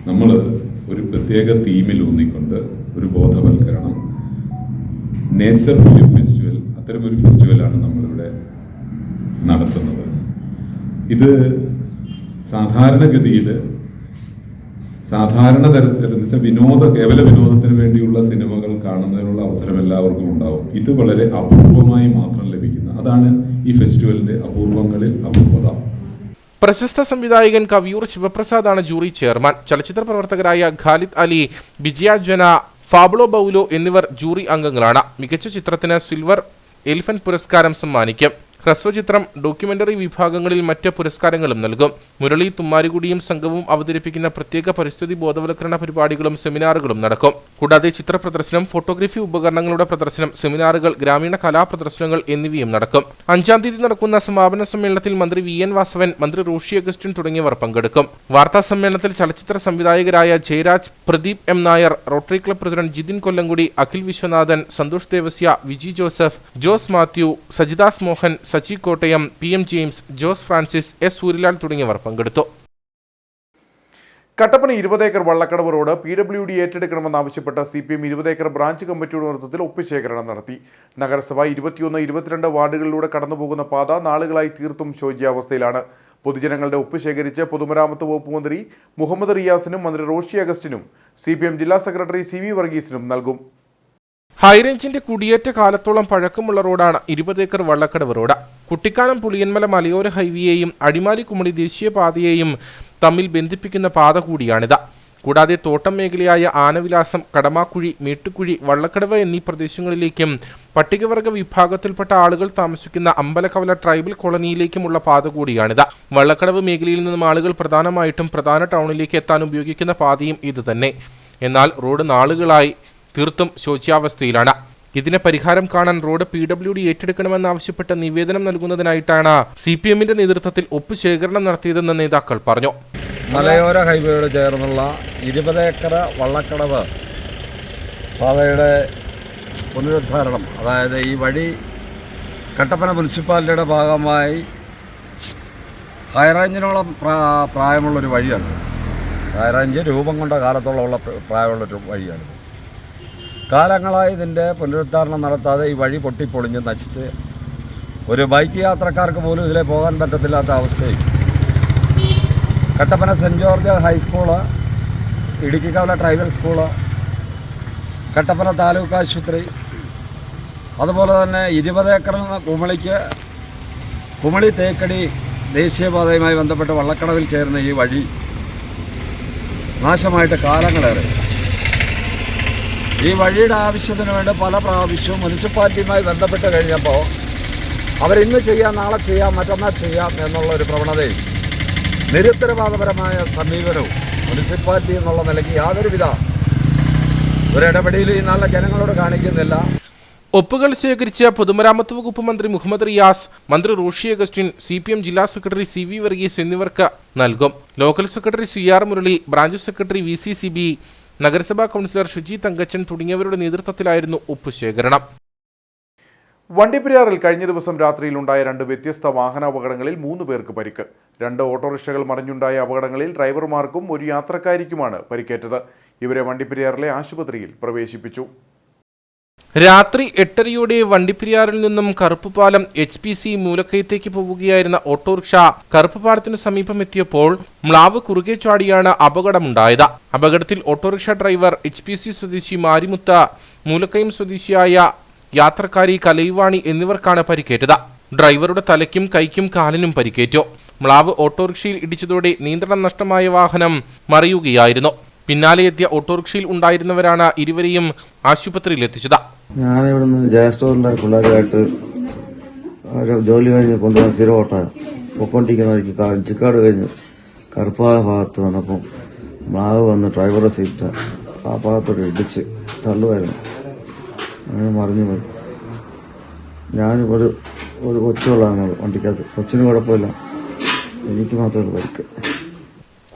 Speaker 6: നമ്മൾ ഒരു പ്രത്യേക തീമിൽ ഊന്നിക്കൊണ്ട് ഒരു ബോധവൽക്കരണം, നേച്ചർ ഫിലിം ഫെസ്റ്റിവൽ, അത്തരമൊരു ഫെസ്റ്റിവലാണ് നമ്മളിവിടെ നടത്തുന്നത്. ഇത് സാധാരണഗതിയിൽ സാധാരണ തരത്തിൽ കേവല വിനോദത്തിന് വേണ്ടിയുള്ള സിനിമകൾ കാണുന്നതിനുള്ള അവസരം എല്ലാവർക്കും ഉണ്ടാവും. ഇത് വളരെ അപൂർവമായി മാത്രം ലഭിക്കുന്ന, അതാണ് ഈ ഫെസ്റ്റിവലിന്റെ അപൂർവങ്ങളിൽ അപൂർവത.
Speaker 2: പ്രശസ്ത സംവിധായകൻ കവിയൂർ ശിവപ്രസാദാണ് ജൂറി ചെയർമാൻ. ചലച്ചിത്ര പ്രവർത്തകരായ ഖാലിദ് അലി, വിജയ ജന, ഫാബ്ലോ ബൗലോ എന്നിവർ ജൂറി അംഗങ്ങളാണ്. മികച്ച ചിത്രത്തിന് സിൽവർ എലിഫന്റ് പുരസ്കാരം സമ്മാനിക്കും. ഹ്രസ്വചിത്രം, ഡോക്യുമെന്ററി വിഭാഗങ്ങളിൽ മറ്റ് പുരസ്കാരങ്ങളും നൽകും. മുരളി തുമ്മാരികുടിയും സംഘവും അവതരിപ്പിക്കുന്ന പ്രത്യേക പരിസ്ഥിതി ബോധവൽക്കരണ പരിപാടികളും സെമിനാറുകളും നടക്കും. കൂടാതെ ചിത്ര പ്രദർശനം, ഫോട്ടോഗ്രാഫി ഉപകരണങ്ങളുടെ പ്രദർശനം, സെമിനാറുകൾ, ഗ്രാമീണ കലാപ്രദർശനങ്ങൾ എന്നിവയും നടക്കും. 5-ാം തീയതി നടക്കുന്ന സമാപന സമ്മേളനത്തിൽ മന്ത്രി VN വാസവൻ, മന്ത്രി റോഷി അഗസ്റ്റിൻ തുടങ്ങിയവർ പങ്കെടുക്കും. വാർത്താ സമ്മേളനത്തിൽ ചലച്ചിത്ര സംവിധായകരായ Jayaraj, Pradeep M. Nair, Rotary Club president Jithin Kollamkudi, Akhil Viswanathan, Santhosh Devasya, Viji Joseph, Jose Mathew, Sajidas Mohan, Sachi Kottayam, PM James, Jose Francis, S. Suryalal തുടങ്ങിയവർ പങ്കെടുത്തു.
Speaker 1: Kattappana 20 acre Vallakkadavu road PWD ഏറ്റെടുക്കണമെന്നാവശ്യപ്പെട്ട CPM 20 ഏക്കർ ബ്രാഞ്ച് കമ്മിറ്റിയുടെ നേതൃത്വത്തിൽ ഒപ്പുശേഖരണം നടത്തി. നഗരസഭ 21, 22 വാർഡുകളിലൂടെ കടന്നുപോകുന്ന പാത നാളുകളായി തീർത്തും ശോച്യാവസ്ഥയിലാണ്. പൊതുജനങ്ങളുടെ ഒപ്പ് ശേഖരിച്ച് പൊതുമരാമത്ത് വകുപ്പ് മന്ത്രി മുഹമ്മദ് റിയാസിനും മന്ത്രി റോഷി അഗസ്റ്റിനും CPM ജില്ലാ സെക്രട്ടറി CV വർഗീസിനും നൽകും.
Speaker 2: ഹൈറേഞ്ചിന്റെ കുടിയേറ്റ കാലത്തോളം പഴക്കമുള്ള റോഡാണ് 20 ഏക്കർ വള്ളക്കടവ് റോഡ്. കുട്ടിക്കാനം പുളിയന്മല മലയോര ഹൈവേയെയും അടിമാലി കുമളി ദേശീയപാതയെയും തമ്മിൽ ബന്ധിപ്പിക്കുന്ന പാത കൂടിയാണിത്. കൂടാതെ തോട്ടം മേഖലയായ ആനവിലാസം, കടമാക്കുഴി, മേട്ടുകുഴി, വള്ളക്കടവ് എന്നീ പ്രദേശങ്ങളിലേക്കും പട്ടികവർഗ വിഭാഗത്തിൽപ്പെട്ട ആളുകൾ താമസിക്കുന്ന അമ്പലക്കവല ട്രൈബൽ കോളനിയിലേക്കുമുള്ള പാത കൂടിയാണിത്. വള്ളക്കടവ് മേഖലയിൽ നിന്നും ആളുകൾ പ്രധാനമായിട്ടും പ്രധാന ടൗണിലേക്ക് എത്താൻ ഉപയോഗിക്കുന്ന പാതയും ഇതുതന്നെ. എന്നാൽ റോഡ് നാളുകളായി തീർത്തും ശോച്യാവസ്ഥയിലാണ്. ഇതിന് പരിഹാരം കാണാൻ റോഡ് PWD ഏറ്റെടുക്കണമെന്നാവശ്യപ്പെട്ട് നിവേദനം നൽകുന്നതിനായിട്ടാണ് CPMന്റെ നേതൃത്വത്തിൽ ഒപ്പുശേഖരണം നടത്തിയതെന്ന് നേതാക്കൾ പറഞ്ഞു.
Speaker 7: മലയോര ഹൈവേയോട് ചേർന്നുള്ള 20 ഏക്കർ വള്ളക്കടവ് പാതയുടെ പുനരുദ്ധാരണം, അതായത് ഈ വഴി കട്ടപ്പന മുനിസിപ്പാലിറ്റിയുടെ ഭാഗമായി ഹൈറേഞ്ചിനോളം പ്രായമുള്ളൊരു വഴിയാണ്. ഹൈറേഞ്ച് രൂപം കൊണ്ട കാലത്തോളമുള്ള പ്രായമുള്ളൊരു വഴിയാണ്. കാലങ്ങളായി ഇതിൻ്റെ പുനരുദ്ധാരണം നടത്താതെ ഈ വഴി പൊട്ടിപ്പൊളിഞ്ഞ് നശിച്ച് ഒരു ബൈക്ക് യാത്രക്കാർക്ക് പോലും ഇതിലെ പോകാൻ പറ്റത്തില്ലാത്ത അവസ്ഥയും. കട്ടപ്പന സെൻറ്റ് ജോർജ് ഹൈസ്കൂള്, ഇടുക്കിക്കവല ട്രൈബൽ സ്കൂള്, കട്ടപ്പന താലൂക്ക് ആശുപത്രി, അതുപോലെ തന്നെ 20 ഏക്കറിൽ നിന്ന് കുമളി തേക്കടി ദേശീയപാതയുമായി ബന്ധപ്പെട്ട് വള്ളക്കടവിൽ ചേർന്ന ഈ വഴി നാശമായിട്ട് കാലങ്ങളേറെ. ഈ വഴിയുടെ ആവശ്യത്തിന് വേണ്ടി പല പ്രാവശ്യവും മുനിസിപ്പാലിറ്റിയുമായി ബന്ധപ്പെട്ട് കഴിഞ്ഞപ്പോൾ അവരിന്ന് ചെയ്യാം, നാളെ ചെയ്യാം, മറ്റന്നാൾ ചെയ്യാം എന്നുള്ളൊരു പ്രവണതയും നിരുത്തരവാദപരമായ സമീപനവും മുനിസിപ്പാലിറ്റി എന്നുള്ള നിലയ്ക്ക് യാതൊരുവിധ ഒരിടപെടലും ഈ നാളെ ജനങ്ങളോട് കാണിക്കുന്നില്ല.
Speaker 2: ഒപ്പുകൾ ശേഖരിച്ച പൊതുമരാമത്ത് വകുപ്പ് മന്ത്രി മുഹമ്മദ് റിയാസ്, മന്ത്രി റോഷി അഗസ്റ്റിൻ, CPM ജില്ലാ സെക്രട്ടറി CV വർഗീസ് എന്നിവർക്ക് നൽകും. Local secretary CR Murali, branch secretary VC Sibi, നഗരസഭാ കൗൺസിലർ ഷിജി തങ്കച്ചൻ തുടങ്ങിയവരുടെ നേതൃത്വത്തിലായിരുന്നു ഒപ്പ് ശേഖരണം.
Speaker 1: വണ്ടിപ്പെരിയാറിൽ കഴിഞ്ഞ ദിവസം രാത്രിയിലുണ്ടായ 2 വ്യത്യസ്ത വാഹനാപകടങ്ങളിൽ 3 പേർക്ക് പരിക്ക്. 2 ഓട്ടോറിക്ഷകൾ മറിഞ്ഞുണ്ടായ അപകടങ്ങളിൽ ഡ്രൈവർമാർക്കും ഒരു യാത്രക്കാരിക്കുമാണ് പരിക്കേറ്റത്. ഇവരെ വണ്ടിപ്പെരിയാറിലെ ആശുപത്രിയിൽ പ്രവേശിപ്പിച്ചു.
Speaker 2: രാത്രി 8:30 വണ്ടിപ്പെരിയാറിൽ നിന്നും കറുപ്പുപാലം HPC മൂലക്കയത്തേക്ക് പോവുകയായിരുന്ന ഓട്ടോറിക്ഷ കറുപ്പുപാലത്തിനു സമീപം എത്തിയപ്പോൾ മ്ലാവ് കുറുകെ ചാടിയാണ് അപകടമുണ്ടായത്. അപകടത്തിൽ ഓട്ടോറിക്ഷ ഡ്രൈവർ HPC സ്വദേശി മാരിമുത്ത, മൂലക്കയം സ്വദേശിയായ യാത്രക്കാരി കലൈവാണി എന്നിവർക്കാണ് പരിക്കേറ്റത്. ഡ്രൈവറുടെ തലയ്ക്കും കൈക്കും കാലിനും പരിക്കേറ്റു. മ്ലാവ് ഓട്ടോറിക്ഷയിൽ ഇടിച്ചതോടെ നിയന്ത്രണം നഷ്ടമായ വാഹനം മറിയുകയായിരുന്നു. പിന്നാലെ എത്തിയ ഓട്ടോറിക്ഷയിൽ ഉണ്ടായിരുന്നവരാണ് ഇരുവരെയും ആശുപത്രിയിൽ എത്തിച്ചത്.
Speaker 8: ഞാനിവിടുന്ന് ജയസ്റ്റോറിലെ പിള്ളേരുമായിട്ട് ജോലി കഴിഞ്ഞ് കൊണ്ടുപോകാൻ സ്ഥിരം ഓട്ടമാണ് പൊക്കൊണ്ടിരിക്കുന്ന വഴിക്ക് ചിക്കാട് കഴിഞ്ഞ് കറുപ്പായ ഭാഗത്ത് വന്നപ്പം മ്ലാവ് വന്ന് ഡ്രൈവറുടെ സീറ്റ് ആ ഭാഗത്തോട്ട് ഇടിച്ച് തള്ളുമായിരുന്നു. അങ്ങനെ മറിഞ്ഞു പോയി. ഞാൻ ഒരു കൊച്ചുള്ളതാണ് വണ്ടിക്കകത്ത്. കൊച്ചിന് കുഴപ്പമില്ല, എനിക്ക് മാത്രമേ പരിക്ക്.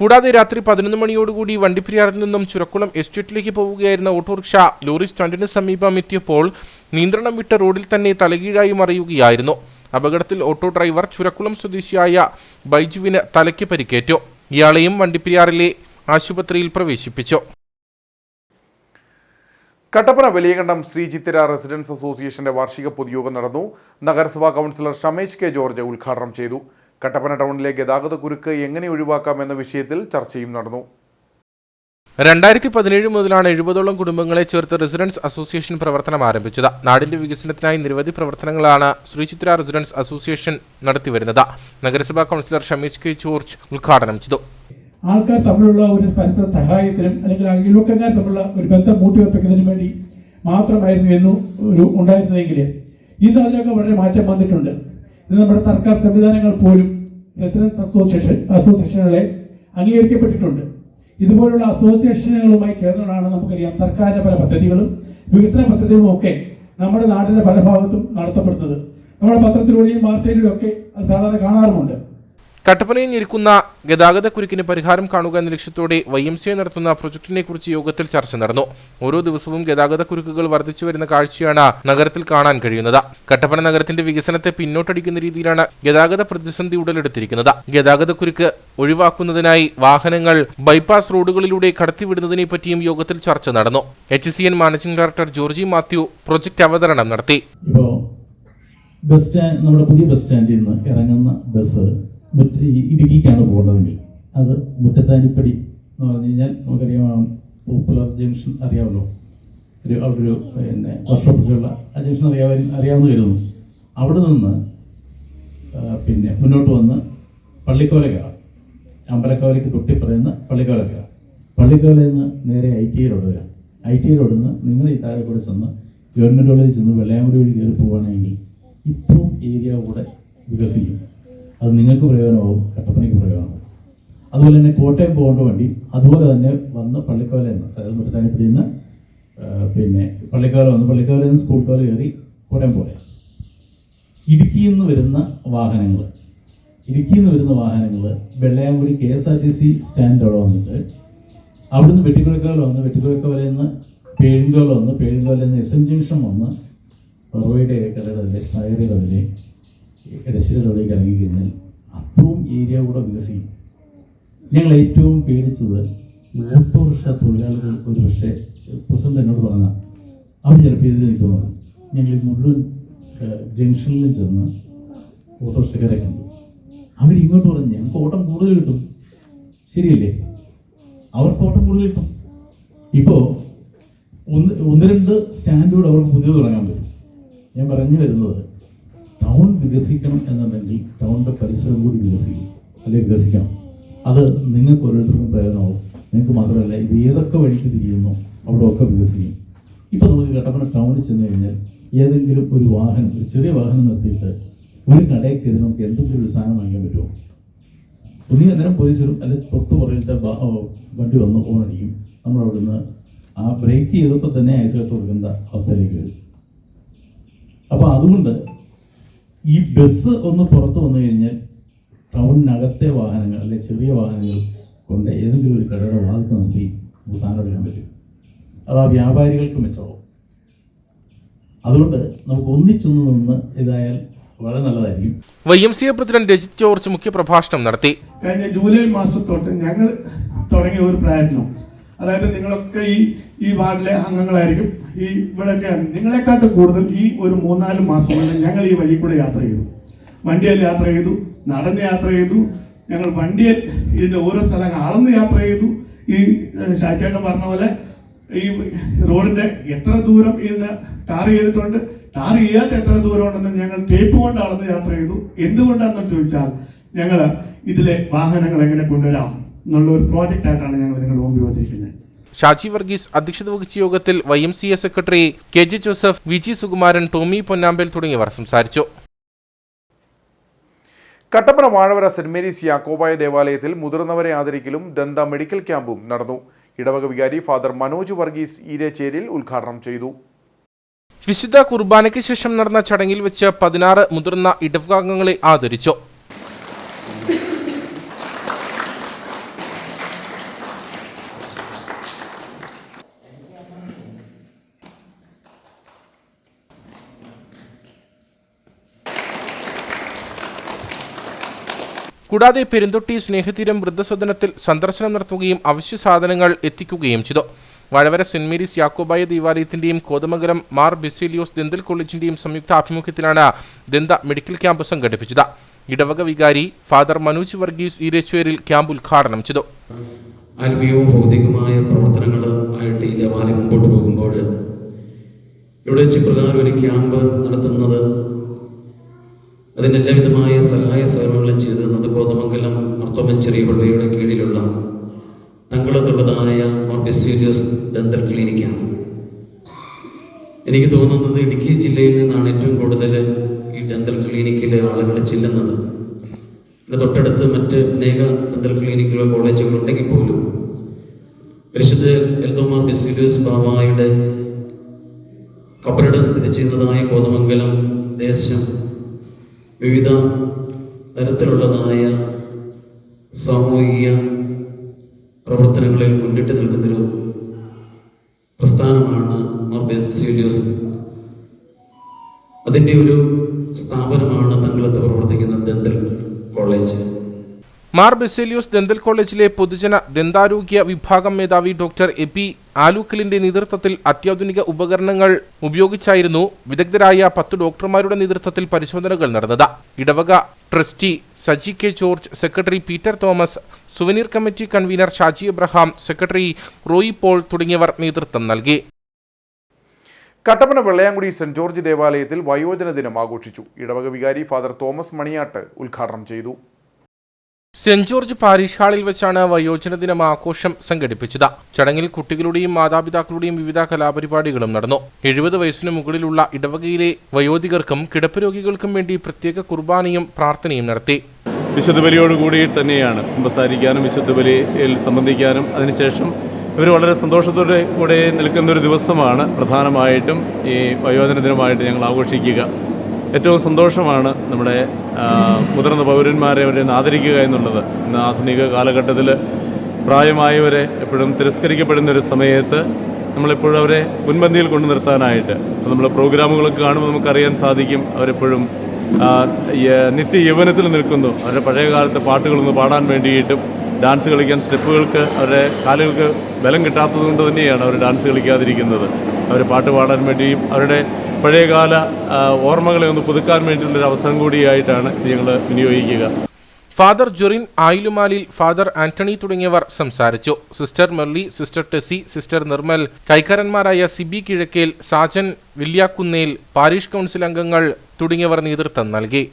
Speaker 2: കൂടാതെ രാത്രി 11 മണിയോടുകൂടി വണ്ടിപ്പെരിയാറിൽ നിന്നും ചുരക്കുളം എസ്റ്റേറ്റിലേക്ക് പോവുകയായിരുന്ന ഓട്ടോറിക്ഷ ലോറി സ്റ്റാൻഡിന് സമീപം എത്തിയപ്പോൾ നിയന്ത്രണം വിട്ട റോഡിൽ തന്നെ തലകീഴായി മറിയുകയായിരുന്നു. അപകടത്തിൽ ഓട്ടോ ഡ്രൈവർ ചുരക്കുളം സ്വദേശിയായ ബൈജുവിന് തലയ്ക്ക് പരിക്കേറ്റു. ഇയാളെയും വണ്ടിപ്പെരിയാറിലെ ആശുപത്രിയിൽ പ്രവേശിപ്പിച്ചു.
Speaker 1: കട്ടപ്പന വലിയകണ്ടം ശ്രീ ചിത്തിര റെസിഡൻസ് അസോസിയേഷന്റെ വാർഷിക പൊതുയോഗം നടന്നു. നഗരസഭാ കൗൺസിലർ ഷമേഷ് K. ജോർജ് ഉദ്ഘാടനം ചെയ്തു. കട്ടപ്പന ടൗണിലെ ഗതാഗത കുരുക്ക് എങ്ങനെ ഒഴിവാക്കാം എന്ന വിഷയത്തിൽ ചർച്ചയും നടന്നു.
Speaker 2: 2017 മുതലാണ് 70ഓളം കുടുംബങ്ങളെ ചേർത്ത് റെസിഡൻസ് അസോസിയേഷൻ പ്രവർത്തനം ആരംഭിച്ചത്. നാടിന്റെ വികസനത്തിനായി നിരവധി പ്രവർത്തനങ്ങളാണ് ശ്രീ ചിത്ര റെസിഡൻസ് അസോസിയേഷൻ നടത്തിവരുന്നത്. നഗരസഭാ കൗൺസിലർ ഷമേഷ് K. ജോർജ് ഉദ്ഘാടനം ചെയ്തു.
Speaker 9: ആൾക്കാർ തമ്മിലുള്ള ഒരു പരസ്പര സഹായത്തിനും അല്ലെങ്കിൽ അയൽവക്കക്കാർ തമ്മിലുള്ള ഒരു ബന്ധം കൂട്ടിവെപ്പിക്കുന്നതിനും വേണ്ടി മാത്രമായിരുന്നു ഉണ്ടായിരുന്നതെങ്കിൽ ഇന്ന് അതിലൊക്കെ വളരെ മാറ്റം വന്നിട്ടുണ്ട്. ഇന്ന് നമ്മുടെ സർക്കാർ സംവിധാനങ്ങൾ പോലും റെസിഡൻസ് അസോസിയേഷനുകളെ അംഗീകരിക്കപ്പെട്ടിട്ടുണ്ട്. ഇതുപോലുള്ള അസോസിയേഷനുകളുമായി ചേർന്നാണ് നമുക്കറിയാം സർക്കാരിന്റെ പല പദ്ധതികളും വികസന പദ്ധതികളും ഒക്കെ നമ്മുടെ നാടിന്റെ പല ഭാഗത്തും നടത്തപ്പെടുന്നത്. നമ്മുടെ പത്രത്തിലൂടെയും വാർത്തയിലൂടെയും ഒക്കെ അത് സാധാരണ കാണാറുമുണ്ട്.
Speaker 2: കട്ടപ്പനയിൽ ഞെരുക്കുന്ന ഗതാഗത കുരുക്കിന് പരിഹാരം കാണുക എന്ന ലക്ഷ്യത്തോടെ YMCA നടത്തുന്ന പ്രൊജക്ടിനെ കുറിച്ച് യോഗത്തിൽ ചർച്ച നടന്നു. ഓരോ ദിവസവും ഗതാഗത കുരുക്കുകൾ വർദ്ധിച്ചു വരുന്ന കാഴ്ചയാണ് നഗരത്തിൽ കാണാൻ കഴിയുന്നത്. കട്ടപ്പന നഗരത്തിന്റെ വികസനത്തെ പിന്നോട്ടടിക്കുന്ന രീതിയിലാണ് ഗതാഗത പ്രതിസന്ധി ഉടലെടുത്തിരിക്കുന്നത്. ഗതാഗത കുരുക്ക് ഒഴിവാക്കുന്നതിനായി വാഹനങ്ങൾ ബൈപ്പാസ് റോഡുകളിലൂടെ കടത്തിവിടുന്നതിനെ പറ്റിയും യോഗത്തിൽ ചർച്ച നടന്നു. HCN managing director Georgy Mathew project അവതരണം നടത്തി.
Speaker 9: നമ്മുടെ പുതിയ ബസ് സ്റ്റാൻഡിൽ നിന്ന് ഇറങ്ങുന്ന ബസ് ഇടുക്കിക്കാണ് പോകുന്നതെങ്കിൽ അത് മുറ്റത്താനിപ്പടി എന്ന് പറഞ്ഞു കഴിഞ്ഞാൽ നമുക്കറിയാം, പോപ്പുലർ ജംഗ്ഷൻ അറിയാമല്ലോ, അവിടെ ഒരു വർക്ക്ഷോപ്പിലുള്ള ആ ജംഗ്ഷൻ അറിയാമെന്ന് കരുതുന്നു. അവിടെ നിന്ന് മുന്നോട്ട് വന്ന് പള്ളിക്കോല കയറാം. അമ്പലക്കോലയ്ക്ക് തൊട്ടിപ്പറയുന്ന പള്ളിക്കോല കയറാം. പള്ളിക്കോലയിൽ നിന്ന് നേരെ ITI റോഡ് വരാം. ITI റോഡിൽ നിന്ന് നിങ്ങൾ ഈ താഴെ കൂടെ ചെന്ന് ഗവൺമെൻറ് കോളേജിൽ ചെന്ന് വെള്ളയാമുറി വഴി കയറി പോവുകയാണെങ്കിൽ ഇത്രയും ഏരിയ കൂടെ വികസിക്കും. അത് നിങ്ങൾക്ക് പ്രയോജനമാവും, കട്ടപ്പനയ്ക്ക് പ്രയോജനമാവും. അതുപോലെ തന്നെ കോട്ടയം പോകേണ്ട വണ്ടി അതുപോലെ തന്നെ വന്ന് പള്ളിക്കോലയിൽ നിന്ന്, അതായത് മുറ്റത്താനിപ്പടിയിൽ നിന്ന് പള്ളിക്കോല വന്ന് പള്ളിക്കോലയിൽ നിന്ന് സ്കൂൾ കോല കയറി കോട്ടയം പോലെ. ഇടുക്കിയിൽ നിന്ന് വരുന്ന വാഹനങ്ങൾ വെള്ളയാങ്കുടി KSRTC സ്റ്റാൻഡ് അവിടെ വന്നിട്ട് അവിടുന്ന് വെട്ടിക്കുഴക്കോല വന്ന് വെട്ടിക്കുഴക്കോലയിൽ നിന്ന് പേഴുങ്കോൽ വന്ന് പേഴുങ്കോലിൽ നിന്ന് എസ് എൻ ജംഗ്ഷൻ വന്ന് പറവയുടെ കടകളിലെ സായറികളിലെ ഇടശ്ശേരികളിലേക്ക് ഇറങ്ങിക്കഴിഞ്ഞാൽ അപ്പുറവും ഏരിയ കൂടെ വികസിക്കും. ഞങ്ങൾ ഏറ്റവും പേടിച്ചത് ഓട്ടോറിക്ഷ തൊഴിലാളികൾ ഒരു പക്ഷേ പ്രസിഡന്റ് എന്നോട് പറഞ്ഞാൽ അവർ ചിലപ്പോൾ ഇതിൽ നിൽക്കുന്നത് ഞങ്ങൾ മുഴുവൻ ജംഗ്ഷനിലും ചെന്ന് ഓട്ടോറിക്ഷക്കാരെ കണ്ടു. അവരിങ്ങോട്ട് പറഞ്ഞു ഞങ്ങൾക്ക് ഓട്ടം കൂടുതൽ കിട്ടും. ശരിയല്ലേ? അവർക്ക് ഓട്ടം കൂടുതൽ കിട്ടും. ഇപ്പോൾ ഒന്ന് രണ്ട് സ്റ്റാൻഡുകൂടെ അവർക്ക് പുതിയത് തുടങ്ങാൻ പറ്റും. ഞാൻ പറഞ്ഞു വരുന്നത് ടൗൺ വികസിക്കണം എന്നുണ്ടെങ്കിൽ ടൗണിൻ്റെ പരിസരം കൂടി വികസിക്കണം. അത് നിങ്ങൾക്ക് ഓരോരുത്തർക്കും പ്രയോജനമാവും. നിങ്ങൾക്ക് മാത്രമല്ല ഇത് ഏതൊക്കെ വഴിക്ക് തിരിയുന്നു അവിടെയൊക്കെ വികസിക്കും. ഇപ്പോൾ നമുക്ക് കട്ടപ്പന ടൗണിൽ ചെന്ന് കഴിഞ്ഞാൽ ഏതെങ്കിലും ഒരു വാഹനം, ഒരു ചെറിയ വാഹനം നിർത്തിയിട്ട് ഒരു കടയിൽ കയറി നമുക്ക് എന്തെങ്കിലും ഒരു സാധനം വാങ്ങിക്കാൻ പറ്റുമോ? ഒന്നുകിൽ അന്നേരം പോലീസ് വരും, അല്ലെങ്കിൽ തൊട്ട് പുറകിലത്തെ വണ്ടി വന്ന് ഓണടിക്കും. നമ്മളവിടുന്ന് ആ ബ്രേക്ക് ചെയ്തപ്പോൾ തന്നെ ഐസോലേറ്റർ കൊടുക്കേണ്ട അവസ്ഥയിലേക്ക് വരും. അപ്പോൾ അതുകൊണ്ട് ഈ ബസ് ഒന്ന് പുറത്ത് വന്നു കഴിഞ്ഞാൽ ടൗണിനകത്തെ വാഹനങ്ങൾ അല്ലെങ്കിൽ ചെറിയ വാഹനങ്ങൾ കൊണ്ട് ഏതെങ്കിലും ഒരു കടയുടെ വാതിൽക്ക് നിർത്തി സാധനം എടുക്കാൻ പറ്റും. അത് ആ വ്യാപാരികൾക്ക് മെച്ചമാവും. അതുകൊണ്ട് നമുക്ക് ഒന്നിച്ചൊന്ന് നിന്ന് ഇതായാൽ വളരെ നല്ലതായിരിക്കും.
Speaker 2: YMCA പ്രസിഡന്റ് രജിത് ജോർജ് മുഖ്യപ്രഭാഷണം നടത്തി.
Speaker 10: കഴിഞ്ഞ ജൂലൈ മാസത്തോട്ട് ഞങ്ങൾ തുടങ്ങിയ ഒരു പ്രയത്നം, അതായത് നിങ്ങളൊക്കെ ഈ വാർഡിലെ അംഗങ്ങളായിരിക്കും, ഇവിടെയൊക്കെ നിങ്ങളെക്കാട്ടും കൂടുതൽ ഈ ഒരു 3-4 മാസം കൊണ്ട് ഞങ്ങൾ ഈ വഴി കൂടെ യാത്ര ചെയ്തു. വണ്ടിയിൽ യാത്ര ചെയ്തു, നടന്ന് യാത്ര ചെയ്തു. ഞങ്ങൾ വണ്ടിയിൽ ഇതിൻ്റെ ഓരോ സ്ഥലങ്ങൾ അളന്ന് യാത്ര ചെയ്തു. ഈ ഷാച്ചേട്ടൻ പറഞ്ഞ പോലെ ഈ റോഡിൻ്റെ എത്ര ദൂരം ഇതിന് ടാർ ചെയ്തിട്ടുണ്ട്, ടാർ ചെയ്യാത്ത എത്ര ദൂരം ഉണ്ടെന്ന് ഞങ്ങൾ ടേപ്പ് കൊണ്ട് അളന്ന് യാത്ര ചെയ്തു. എന്തുകൊണ്ടാണെന്ന് ചോദിച്ചാൽ ഞങ്ങൾ ഇതിലെ വാഹനങ്ങൾ എങ്ങനെ കൊണ്ടുവരാം എന്നുള്ള ഒരു പ്രോജക്റ്റായിട്ടാണ് ഞങ്ങൾ നിങ്ങളുടെ മുമ്പിൽ വന്നിരിക്കുന്നത്.
Speaker 2: ഷാജി വർഗീസ് അധ്യക്ഷത വഹിച്ച യോഗത്തിൽ YMCA secretary KG Joseph, VG Sukumaran, Tommy Ponnampel തുടങ്ങിയവർ സംസാരിച്ചു.
Speaker 1: കട്ടപ്പന വാഴവര സെന്റ് മേരീസ് യാക്കോബായ ദേവാലയത്തിൽ മുതിർന്നവരെ ആദരിക്കലും ദന്ത മെഡിക്കൽ ക്യാമ്പും നടന്നു. ഇടവക വികാരി ഫാദർ മനോജ് വർഗീസ് ഈരേച്ചേരിൽ ഉദ്ഘാടനം ചെയ്തു.
Speaker 2: വിശുദ്ധ കുർബാനയ്ക്ക് ശേഷം നടന്ന ചടങ്ങിൽ വെച്ച് 16 മുതിർന്ന ഇടവകാംഗങ്ങളെ ആദരിച്ചു. കൂടാതെ പെരുന്തൊട്ടി സ്നേഹതീരം വൃദ്ധസദനത്തിൽ സന്ദർശനം നടത്തുകയും അവശ്യ സാധനങ്ങൾ എത്തിക്കുകയും ചെയ്തു. വാഴവര സെന്റ് മേരീസ് യാക്കോബായ ദേവാലയത്തിന്റെയും കോതമംഗലം മാർ ബെസേലിയോസ് ദന്തൽ കോളേജിന്റെയും സംയുക്ത ആഭിമുഖ്യത്തിലാണ് ദന്ത മെഡിക്കൽ ക്യാമ്പ് സംഘടിപ്പിച്ചത്. ഇടവക വികാരി ഫാദർ മനോജ് വർഗീസ് ഈരേശ്വരിൽ ക്യാമ്പ് ഉദ്ഘാടനം ചെയ്തു.
Speaker 11: ആത്മീയവും ഭൗതികമായ പ്രവർത്തനങ്ങൾ ആയിട്ട് ഈ ദേവാലയം മുമ്പോട്ട് പോകുമ്പോൾ ഇവിടെ വെച്ച് പ്രകാരം ഒരു ക്യാമ്പ് നടത്തുന്നത്, അതിന് എല്ലാവിധമായ സഹായ സഹകരണങ്ങളും ചെയ്തു തന്നത് കോതമംഗലം മർത്തോമൻ ചെറിയ പള്ളിയുടെ കീഴിലുള്ള തങ്കളത്തുള്ളതായ മാർ ബെസേലിയോസ് ഡെന്റൽ ക്ലിനിക്കാണ്. എനിക്ക് തോന്നുന്നത് ഇടുക്കി ജില്ലയിൽ നിന്നാണ് ഏറ്റവും കൂടുതൽ ഈ ഡെന്റൽ ക്ലിനിക്കിലെ ആളുകൾ ചെല്ലുന്നത്. പിന്നെ തൊട്ടടുത്ത് മറ്റ് അനേക ഡെന്റൽ ക്ലിനിക്കുകളോ കോളേജുകളോ ഉണ്ടെങ്കിൽ പോലും പരിശുദ്ധ എൽദോമാർ ബെസേലിയോസ് ബാവായുടെ കബറിടം സ്ഥിതി ചെയ്യുന്നതായ കോതമംഗലം ദേശം വിവിധ തരത്തിലുള്ളതായ സാമൂഹിക പ്രവർത്തനങ്ങളിൽ മുന്നിട്ട് നിൽക്കുന്നൊരു പ്രസ്ഥാനമാണ് മാർ ബെസേലിയോസ്. അതിൻ്റെ ഒരു സ്ഥാപനമാണ് തങ്ങളത്ത് പ്രവർത്തിക്കുന്ന dental college.
Speaker 2: Mar Baselios dental കോളേജിലെ പൊതുജന ദന്താരോഗ്യ വിഭാഗം മേധാവി ഡോക്ടർ എപി ആലൂക്കലിന്റെ നേതൃത്വത്തിൽ അത്യാധുനിക ഉപകരണങ്ങൾ ഉപയോഗിച്ചായിരുന്നു വിദഗ്ധരായ 10 ഡോക്ടർമാരുടെ നേതൃത്വത്തിൽ പരിശോധനകൾ നടന്നത്. ഇടവക trustee Saji K George, secretary Peter Thomas, souvenir committee convener Shaji Abraham, secretary Roy Paul തുടങ്ങിയവർ നേതൃത്വം നൽകി.
Speaker 1: കട്ടപ്പന വെള്ളയാങ്കുടി സെന്റ് ജോർജ് ദേവാലയത്തിൽ വയോജന ദിനം ആഘോഷിച്ചു. ഇടവക വികാരി ഫാദർ തോമസ് മണിയാട്ട് ഉദ്ഘാടനം ചെയ്തു.
Speaker 2: സെന്റ് ജോർജ് പാരിഷ് ഹാളിൽ വെച്ചാണ് വയോജന ദിനം ആഘോഷം സംഘടിപ്പിച്ചത്. ചടങ്ങിൽ കുട്ടികളുടെയും മാതാപിതാക്കളുടെയും വിവിധ കലാപരിപാടികളും നടന്നു. 70 വയസ്സിന് മുകളിലുള്ള ഇടവകയിലെ വയോധികർക്കും കിടപ്പ് രോഗികൾക്കും വേണ്ടി പ്രത്യേക കുർബാനയും പ്രാർത്ഥനയും നടത്തി.
Speaker 12: വിശുദ്ധ ബലിയോടുകൂടി തന്നെയാണ് സംസാരിക്കാനും വിശുദ്ധ ബലിയിൽ സംബന്ധിക്കാനും അതിനുശേഷം ഇവർ വളരെ സന്തോഷത്തോടെ കൂടെ നിൽക്കുന്നൊരു ദിവസമാണ് പ്രധാനമായിട്ടും ഈ വയോജന ദിനമായിട്ട് ഞങ്ങൾ ആഘോഷിക്കുക. ഏറ്റവും സന്തോഷമാണ് നമ്മുടെ മുതിർന്ന പൗരന്മാരെ അവരെ ആദരിക്കുക എന്നുള്ളത്. ഇന്ന് ആധുനിക കാലഘട്ടത്തിൽ പ്രായമായവരെ എപ്പോഴും തിരസ്കരിക്കപ്പെടുന്നൊരു സമയത്ത് നമ്മളെപ്പോഴും അവരെ മുൻപന്തിയിൽ കൊണ്ടു നിർത്താനായിട്ട് നമ്മൾ പ്രോഗ്രാമുകളൊക്കെ കാണുമ്പോൾ നമുക്കറിയാൻ സാധിക്കും അവരെപ്പോഴും നിത്യ യൗവനത്തിൽ നിൽക്കുന്നു. അവരുടെ പഴയ കാലത്തെ പാട്ടുകളൊന്ന് പാടാൻ വേണ്ടിയിട്ടും ഡാൻസ് കളിക്കാൻ സ്റ്റെപ്പുകൾക്ക് അവരുടെ കാലുകൾക്ക് ബലം കിട്ടാത്തത് കൊണ്ട് തന്നെയാണ് അവർ ഡാൻസ് കളിക്കാതിരിക്കുന്നത്. അവർ പാട്ട് പാടാൻ വേണ്ടിയും അവരുടെ പഴയകാല ഓർമ്മകളെ ഒന്ന് പുതുക്കാൻ വേണ്ടിയുള്ളൊരു അവസരം കൂടിയായിട്ടാണ് ഇത് ഞങ്ങൾ വിനിയോഗിക്കുക.
Speaker 2: Father Jorin Ayilumalil, father Antony തുടങ്ങിയവർ സംസാരിച്ചു. Sister Merly, sister Tessy, sister Nirmal, കൈക്കാരന്മാരായ സിബി കിഴക്കേൽ, സാജൻ വില്യാക്കുന്നേൽ, പാരിഷ് കൗൺസിൽ അംഗങ്ങൾ തുടങ്ങിയവർ നേതൃത്വം നൽകി.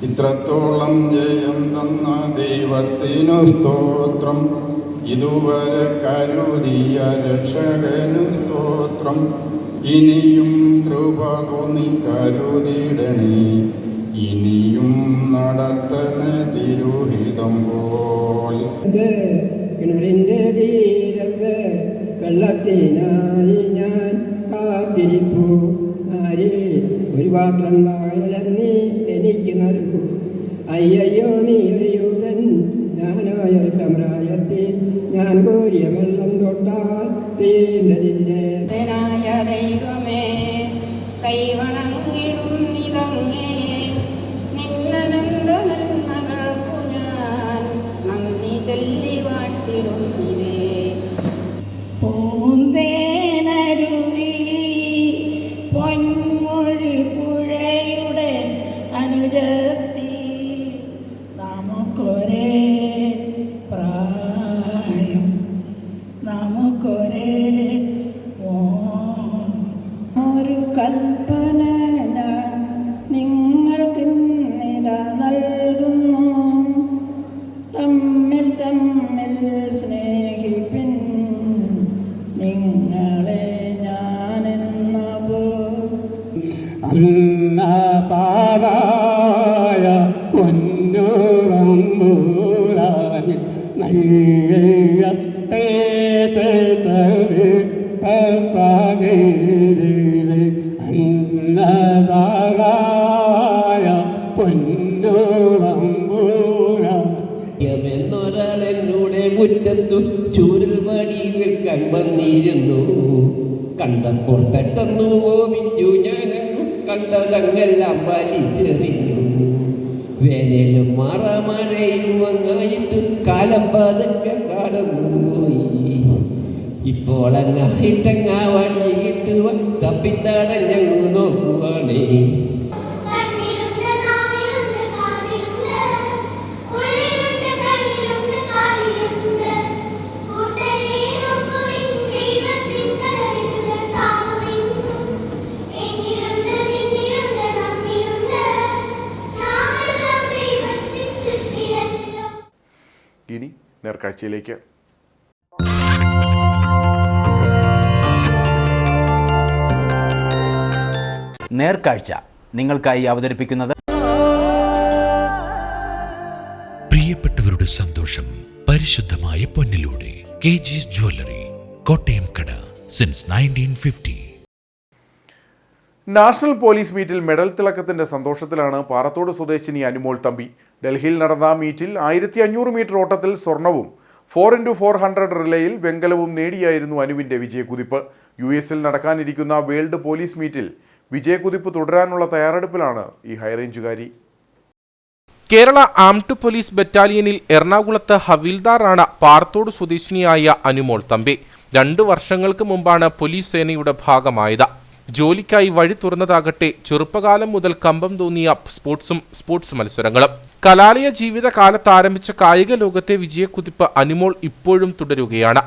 Speaker 13: ഇത്രത്തോളം ജയം തന്ന ദൈവത്തിനു സ്തോത്രം, ഇതുവരെ കരുതിയ രക്ഷകനു സ്തോത്രം. ഇനിയും കൃപ തോന്നി കരുതിടണേ, ഇനിയും നടത്തണേ തിരുഹിതം പോൽ.
Speaker 14: കിണറിൻ്റെ തീരത്ത് വെള്ളത്തിനായി ഞാൻ കാത്തിരിപ്പു. ആരെ ഒരു പാത്രം വായലെന്നീ എനിക്ക് നൽകൂ. അയ്യോ നീ ഒരു യൂതൻ, ഞാനായൊരു സമരായത്തിൽ ഞാൻ കോരിയ വെള്ളം തൊട്ടാൽ വീണ്ടതില്ലേ.
Speaker 15: ദൈവമേ കൈവണങ്ങിടും ഇതങ്ങേ, നിന്നനന്ദ നന്മകൾക്കു ഞാൻ നന്ദി ചൊല്ലി വാഴ്ത്തിടും ഇതേ. പൂന്തേനരുവി പൊന്മൊഴി പുഴയുടെ അനുജത്തി, നമുക്കൊരേ പ്രായം, നമുക്കൊരേ ഒരു കൽപ്പന ഞാൻ നിങ്ങൾക്കിന്നിതാ നൽകുന്നു. തമ്മിൽ തമ്മിൽ സ്നേഹിപ്പിൻ, നിങ്ങളെ ഞാനെന്ന
Speaker 10: പാവായ പൊന്നുറമ്പൂരാനിൽ നയ്യത്തെ അന്നതായ
Speaker 14: പൊന്നുറമ്പൂരാളെന്നൂടെ മുറ്റത്തു ചൂരൽ മടി വിൽക്കാൻ വന്നിരുന്നു. കണ്ടപ്പോൾ പെട്ടെന്നു ഓപിച്ചു ഞാനങ്ങു, കണ്ടതങ്ങെല്ലാം വലിച്ചെറിഞ്ഞു. വേനലും മറമഴയും അങ്ങായിട്ടു കാലം പതുക്കെ കടന്നുപോയി. ഇപ്പോൾ അങ്ങായിട്ടങ്ങാ വടി കിട്ടുക തപ്പിത്തടഞ്ഞങ്ങു നോക്കുവാണേ.
Speaker 1: ഇനി നേർക്കാഴ്ചയിലേക്ക്.
Speaker 16: നേർക്കാഴ്ച നിങ്ങൾക്കായി അവതരിപ്പിക്കുന്നത്
Speaker 17: പ്രിയപ്പെട്ടവരുടെ സന്തോഷം പരിശുദ്ധമായ പൊന്നിലൂടെ KG's ജ്വല്ലറി, കോട്ടയം കട, സിൻസ് 1950.
Speaker 1: നാഷണൽ പോലീസ് മീറ്റിൽ മെഡൽ തിളക്കത്തിന്റെ സന്തോഷത്തിലാണ് പാറത്തോട് സ്വദേശിനി അനുമോൾ തമ്പി. ഡൽഹിയിൽ നടന്ന മീറ്റിൽ 1500 മീറ്റർ ഓട്ടത്തിൽ സ്വർണവും 4x400 റിലേയിൽ വെങ്കലവും നേടിയായിരുന്നു അനുവിന്റെ വിജയക്കുതിപ്പ്. US-ൽ നടക്കാനിരിക്കുന്ന വേൾഡ് പോലീസ് മീറ്റിൽ വിജയക്കുതിപ്പ് തുടരാനുള്ള തയ്യാറെടുപ്പിലാണ് ഈ ഹൈറേഞ്ചുകാരി.
Speaker 2: കേരള ആംഡ് പോലീസ് ബറ്റാലിയനിൽ എറണാകുളത്ത് ഹവിൽദാറാണ് പാറത്തോട് സ്വദേശിനിയായ അനുമോൾ തമ്പി. 2 വർഷങ്ങൾക്ക് മുമ്പാണ് പോലീസ് സേനയുടെ ഭാഗമായത്. ജോലിക്കായി വഴി തുറന്നതാകട്ടെ ചെറുപ്പകാലം മുതൽ കമ്പം തോന്നിയ സ്പോർട്സ് മത്സരങ്ങളും. കലാലയ ജീവിതകാലത്ത് ആരംഭിച്ച കായിക ലോകത്തെ വിജയക്കുതിപ്പ് അനുമോൾ ഇപ്പോഴും തുടരുകയാണ്.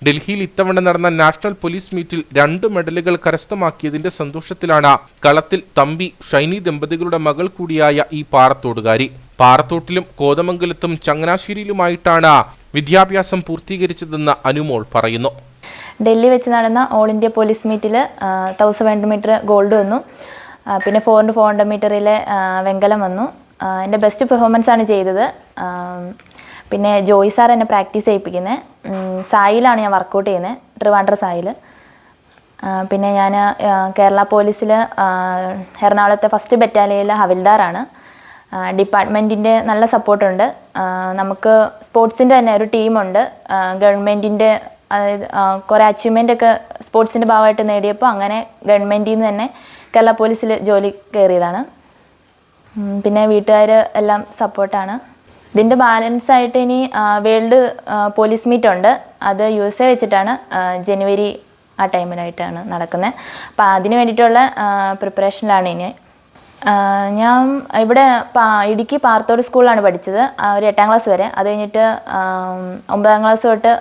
Speaker 2: ഡൽഹിയിൽ ഇത്തവണ നടന്ന നാഷണൽ പോലീസ് മീറ്റിൽ 2 മെഡലുകൾ കരസ്ഥമാക്കിയതിന്റെ സന്തോഷത്തിലാണ് കളത്തിൽ തമ്പി ഷൈനി ദമ്പതികളുടെ മകൾ കൂടിയായ ഈ പാറത്തോടുകാരി. പാറത്തോട്ടിലും കോതമംഗലത്തും ചങ്ങനാശ്ശേരിയിലുമായിട്ടാണ് വിദ്യാഭ്യാസം പൂർത്തീകരിച്ചതെന്ന് അനുമോൾ പറയുന്നു.
Speaker 18: ഡൽഹി വെച്ച് നടന്ന ഓൾ ഇന്ത്യ പോലീസ് മീറ്റിൽ 1500 മീറ്റർ ഗോൾഡ് വന്നു. പിന്നെ 4x400 മീറ്ററിലെ വെങ്കലം വന്നു. എൻ്റെ ബെസ്റ്റ് പെർഫോമൻസ് ആണ് ചെയ്തത്. പിന്നെ ജോയ് സാർ എന്നെ പ്രാക്ടീസ് ചെയ്യിപ്പിക്കുന്നത്. സായിലാണ് ഞാൻ വർക്കൗട്ട് ചെയ്യുന്നത്, ട്രിവാൻഡ്രം സായിൽ. പിന്നെ ഞാൻ കേരള പോലീസിൽ എറണാകുളത്തെ 1st ബറ്റാലിയനിലെ ഹവിൽദാറാണ്. ഡിപ്പാർട്ട്മെൻറ്റിൻ്റെ നല്ല സപ്പോർട്ടുണ്ട്. നമുക്ക് സ്പോർട്സിൻ്റെ തന്നെ ഒരു ടീമുണ്ട്. ഗവൺമെൻറ്റിൻ്റെ അതായത് കുറേ അച്ചീവ്മെൻ്റൊക്കെ സ്പോർട്സിൻ്റെ ഭാഗമായിട്ട് നേടിയപ്പോൾ അങ്ങനെ ഗവൺമെൻറ്റിൽ നിന്ന് തന്നെ കേരള പോലീസിൽ ജോലി കയറിയതാണ്. പിന്നെ വീട്ടുകാർ എല്ലാം സപ്പോർട്ടാണ്. ഇതിൻ്റെ ബാലൻസ് ആയിട്ട് ഇനി വേൾഡ് പോലീസ് മീറ്റ് ഉണ്ട്. അത് USA വെച്ചിട്ടാണ് ജനുവരി ആ ടൈമിലായിട്ടാണ് നടക്കുന്നത്. അപ്പോൾ അതിന് വേണ്ടിയിട്ടുള്ള പ്രിപ്പറേഷനിലാണ് ഇനി. ഞാൻ ഇവിടെ ഇടുക്കി പാർത്തോട് സ്കൂളിലാണ് പഠിച്ചത്, ഒരു 8ാം ക്ലാസ് വരെ. അത് കഴിഞ്ഞിട്ട് 9ാം ക്ലാസ് തൊട്ട്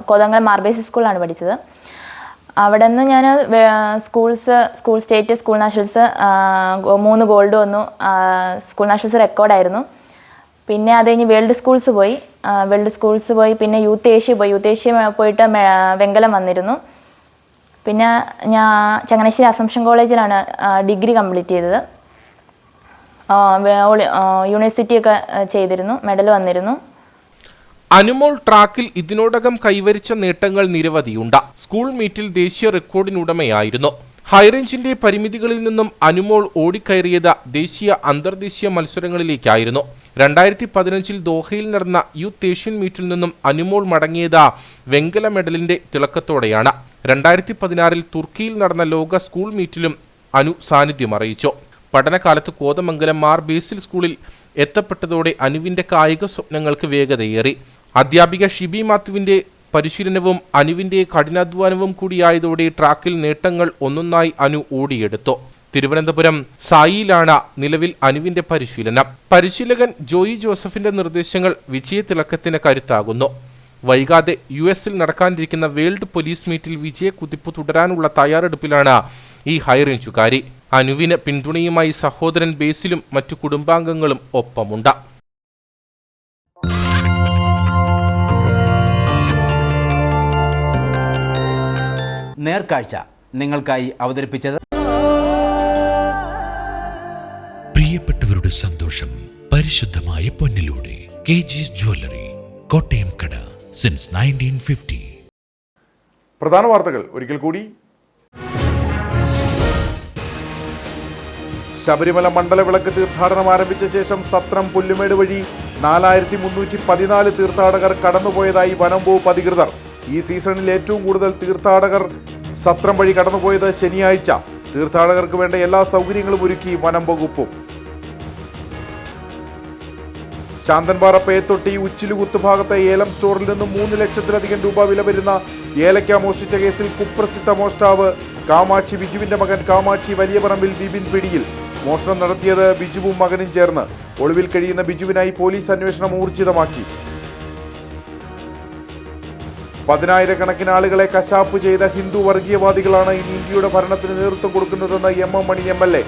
Speaker 18: കോതമംഗലം മാർബേസി സ്കൂളിലാണ് പഠിച്ചത്. അവിടെ നിന്ന് ഞാൻ school state, school nationals 3 gold വന്നു. സ്കൂൾ നാഷണൽസ് റെക്കോർഡായിരുന്നു. പിന്നെ അത് കഴിഞ്ഞ് വേൾഡ് സ്കൂൾസ് പോയി. പിന്നെ യൂത്ത് ഏഷ്യ പോയിട്ട് വെങ്കലം വന്നിരുന്നു. പിന്നെ ഞാൻ ചങ്ങനാശ്ശേരി അസംഷൻ കോളേജിലാണ് ഡിഗ്രി കംപ്ലീറ്റ് ചെയ്തത്. യൂണിവേഴ്സിറ്റിയൊക്കെ ചെയ്തിരുന്നു, മെഡൽ വന്നിരുന്നു.
Speaker 2: അനുമോൾ ട്രാക്കിൽ ഇതിനോടകം കൈവരിച്ച നേട്ടങ്ങൾ നിരവധിയുണ്ട്. സ്കൂൾ മീറ്റിൽ ദേശീയ റെക്കോർഡിനുടമയായിരുന്നു. ഹൈറേഞ്ചിന്റെ പരിമിതികളിൽ നിന്നും അനുമോൾ ഓടിക്കയറിയത് ദേശീയ അന്തർദേശീയ മത്സരങ്ങളിലേക്കായിരുന്നു. 2015 ദോഹയിൽ നടന്ന യൂത്ത് ഏഷ്യൻ മീറ്റിൽ നിന്നും അനുമോൾ മടങ്ങിയത് വെങ്കല മെഡലിന്റെ തിളക്കത്തോടെയാണ്. 2016 തുർക്കിയിൽ നടന്ന ലോക സ്കൂൾ മീറ്റിലും അനു സാന്നിധ്യം അറിയിച്ചു. പഠനകാലത്ത് കോതമംഗലം മാർ ബേസിൽ സ്കൂളിൽ എത്തപ്പെട്ടതോടെ അനുവിന്റെ കായിക സ്വപ്നങ്ങൾക്ക് വേഗതയേറി. അധ്യാപിക ഷിബി മാത്യുവിന്റെ പരിശീലനവും അനുവിന്റെ കഠിനാധ്വാനവും കൂടിയായതോടെ ട്രാക്കിൽ നേട്ടങ്ങൾ ഒന്നൊന്നായി അനു ഓടിയെടുത്തു. തിരുവനന്തപുരം സായിയിലാണ് നിലവിൽ അനുവിന്റെ പരിശീലനം. പരിശീലകൻ ജോയി ജോസഫിന്റെ നിർദ്ദേശങ്ങൾ വിജയതിളക്കത്തിന് കരുത്താകുന്നു. വൈകാതെ US നടക്കാനിരിക്കുന്ന വേൾഡ് പോലീസ് മീറ്റിൽ വിജയക്കുതിപ്പ് തുടരാനുള്ള തയ്യാറെടുപ്പിലാണ് ഈ ഹൈറേഞ്ചുകാരി. അനുവിന് പിന്തുണയുമായി സഹോദരൻ ബേസിലും മറ്റു കുടുംബാംഗങ്ങളും ഒപ്പമുണ്ട്.
Speaker 16: നേർക്കാഴ്ച നിങ്ങൾക്കായി അവതരിപ്പിച്ചത്
Speaker 17: പ്രിയപ്പെട്ടവരുടെ സന്തോഷം പരിശുദ്ധമായ പൊന്നിലൂടെ KG's ജ്വല്ലറി, കോട്ടയം കട, സിൻസ് 1950.
Speaker 1: പ്രധാന വാർത്തകൾ ഒരിക്കൽ കൂടി. ശബരിമല മണ്ഡലവിളക്ക് തീർത്ഥാടനം ആരംഭിച്ച ശേഷം സത്രം പുല്ലുമേട് വഴി 4314 തീർത്ഥാടകർ കടന്നുപോയതായി വനം വകുപ്പ് അധികൃതർ. ഈ സീസണിൽ ഏറ്റവും കൂടുതൽ തീർത്ഥാടകർ സത്രം വഴി കടന്നുപോയത് ശനിയാഴ്ച. തീർത്ഥാടകർക്ക് വേണ്ട എല്ലാ സൗകര്യങ്ങളും ഒരുക്കി വനം വകുപ്പും. ശാന്തൻപാറ പേത്തൊട്ടി ഉച്ചിലുകുത്ത് ഭാഗത്തെ ഏലം സ്റ്റോറിൽ നിന്നും 3 ലക്ഷത്തിലധികം രൂപ വില വരുന്ന ഏലക്ക മോഷ്ടിച്ച കേസിൽ കുപ്രസിദ്ധ മോഷ്ടാവ് കാമാക്ഷി ബിജുവിന്റെ മകൻ കാമാക്ഷി വലിയപറമ്പിൽ വിപിൻ പിടിയിൽ. മോഷണം നടത്തിയത് ബിജുവും മകനും ചേർന്ന്. ഒളിവിൽ കഴിയുന്ന ബിജുവിനായി പോലീസ് അന്വേഷണം ഊർജിതമാക്കി. 10,000-കണക്കിന് ആളുകളെ കശാപ്പ് ചെയ്ത ഹിന്ദു വർഗീയവാദികളാണ് ഇനി ഇന്ത്യയുടെ ഭരണത്തിന് നേതൃത്വം കൊടുക്കുന്നതെന്ന് MM മണി MLA.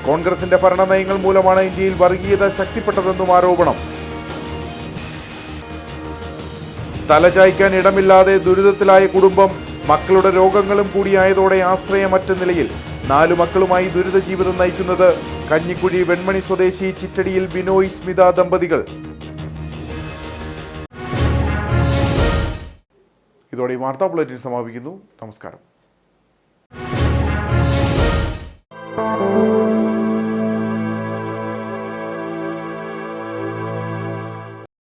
Speaker 1: കോൺഗ്രസിന്റെ ഭരണനയങ്ങൾ മൂലമാണ് ഇന്ത്യയിൽ വർഗീയത ശക്തിപ്പെട്ടതെന്നും ആരോപണം. തലചായ്ക്കാൻ ഇടമില്ലാതെ ദുരിതത്തിലായ കുടുംബം. മക്കളുടെ രോഗങ്ങളും കൂടിയായതോടെ ആശ്രയമറ്റ നിലയിൽ. 4 മക്കളുമായി ദുരിത ജീവിതം നയിക്കുന്നത് കഞ്ഞിക്കുഴി വെൺമണി സ്വദേശി ചിറ്റടിയിൽ ബിനോയ് സ്മിത ദമ്പതികൾ. ഇതോടെ വാർത്താ ബുള്ളറ്റിൻ സമാപിക്കുന്നു. നമസ്കാരം.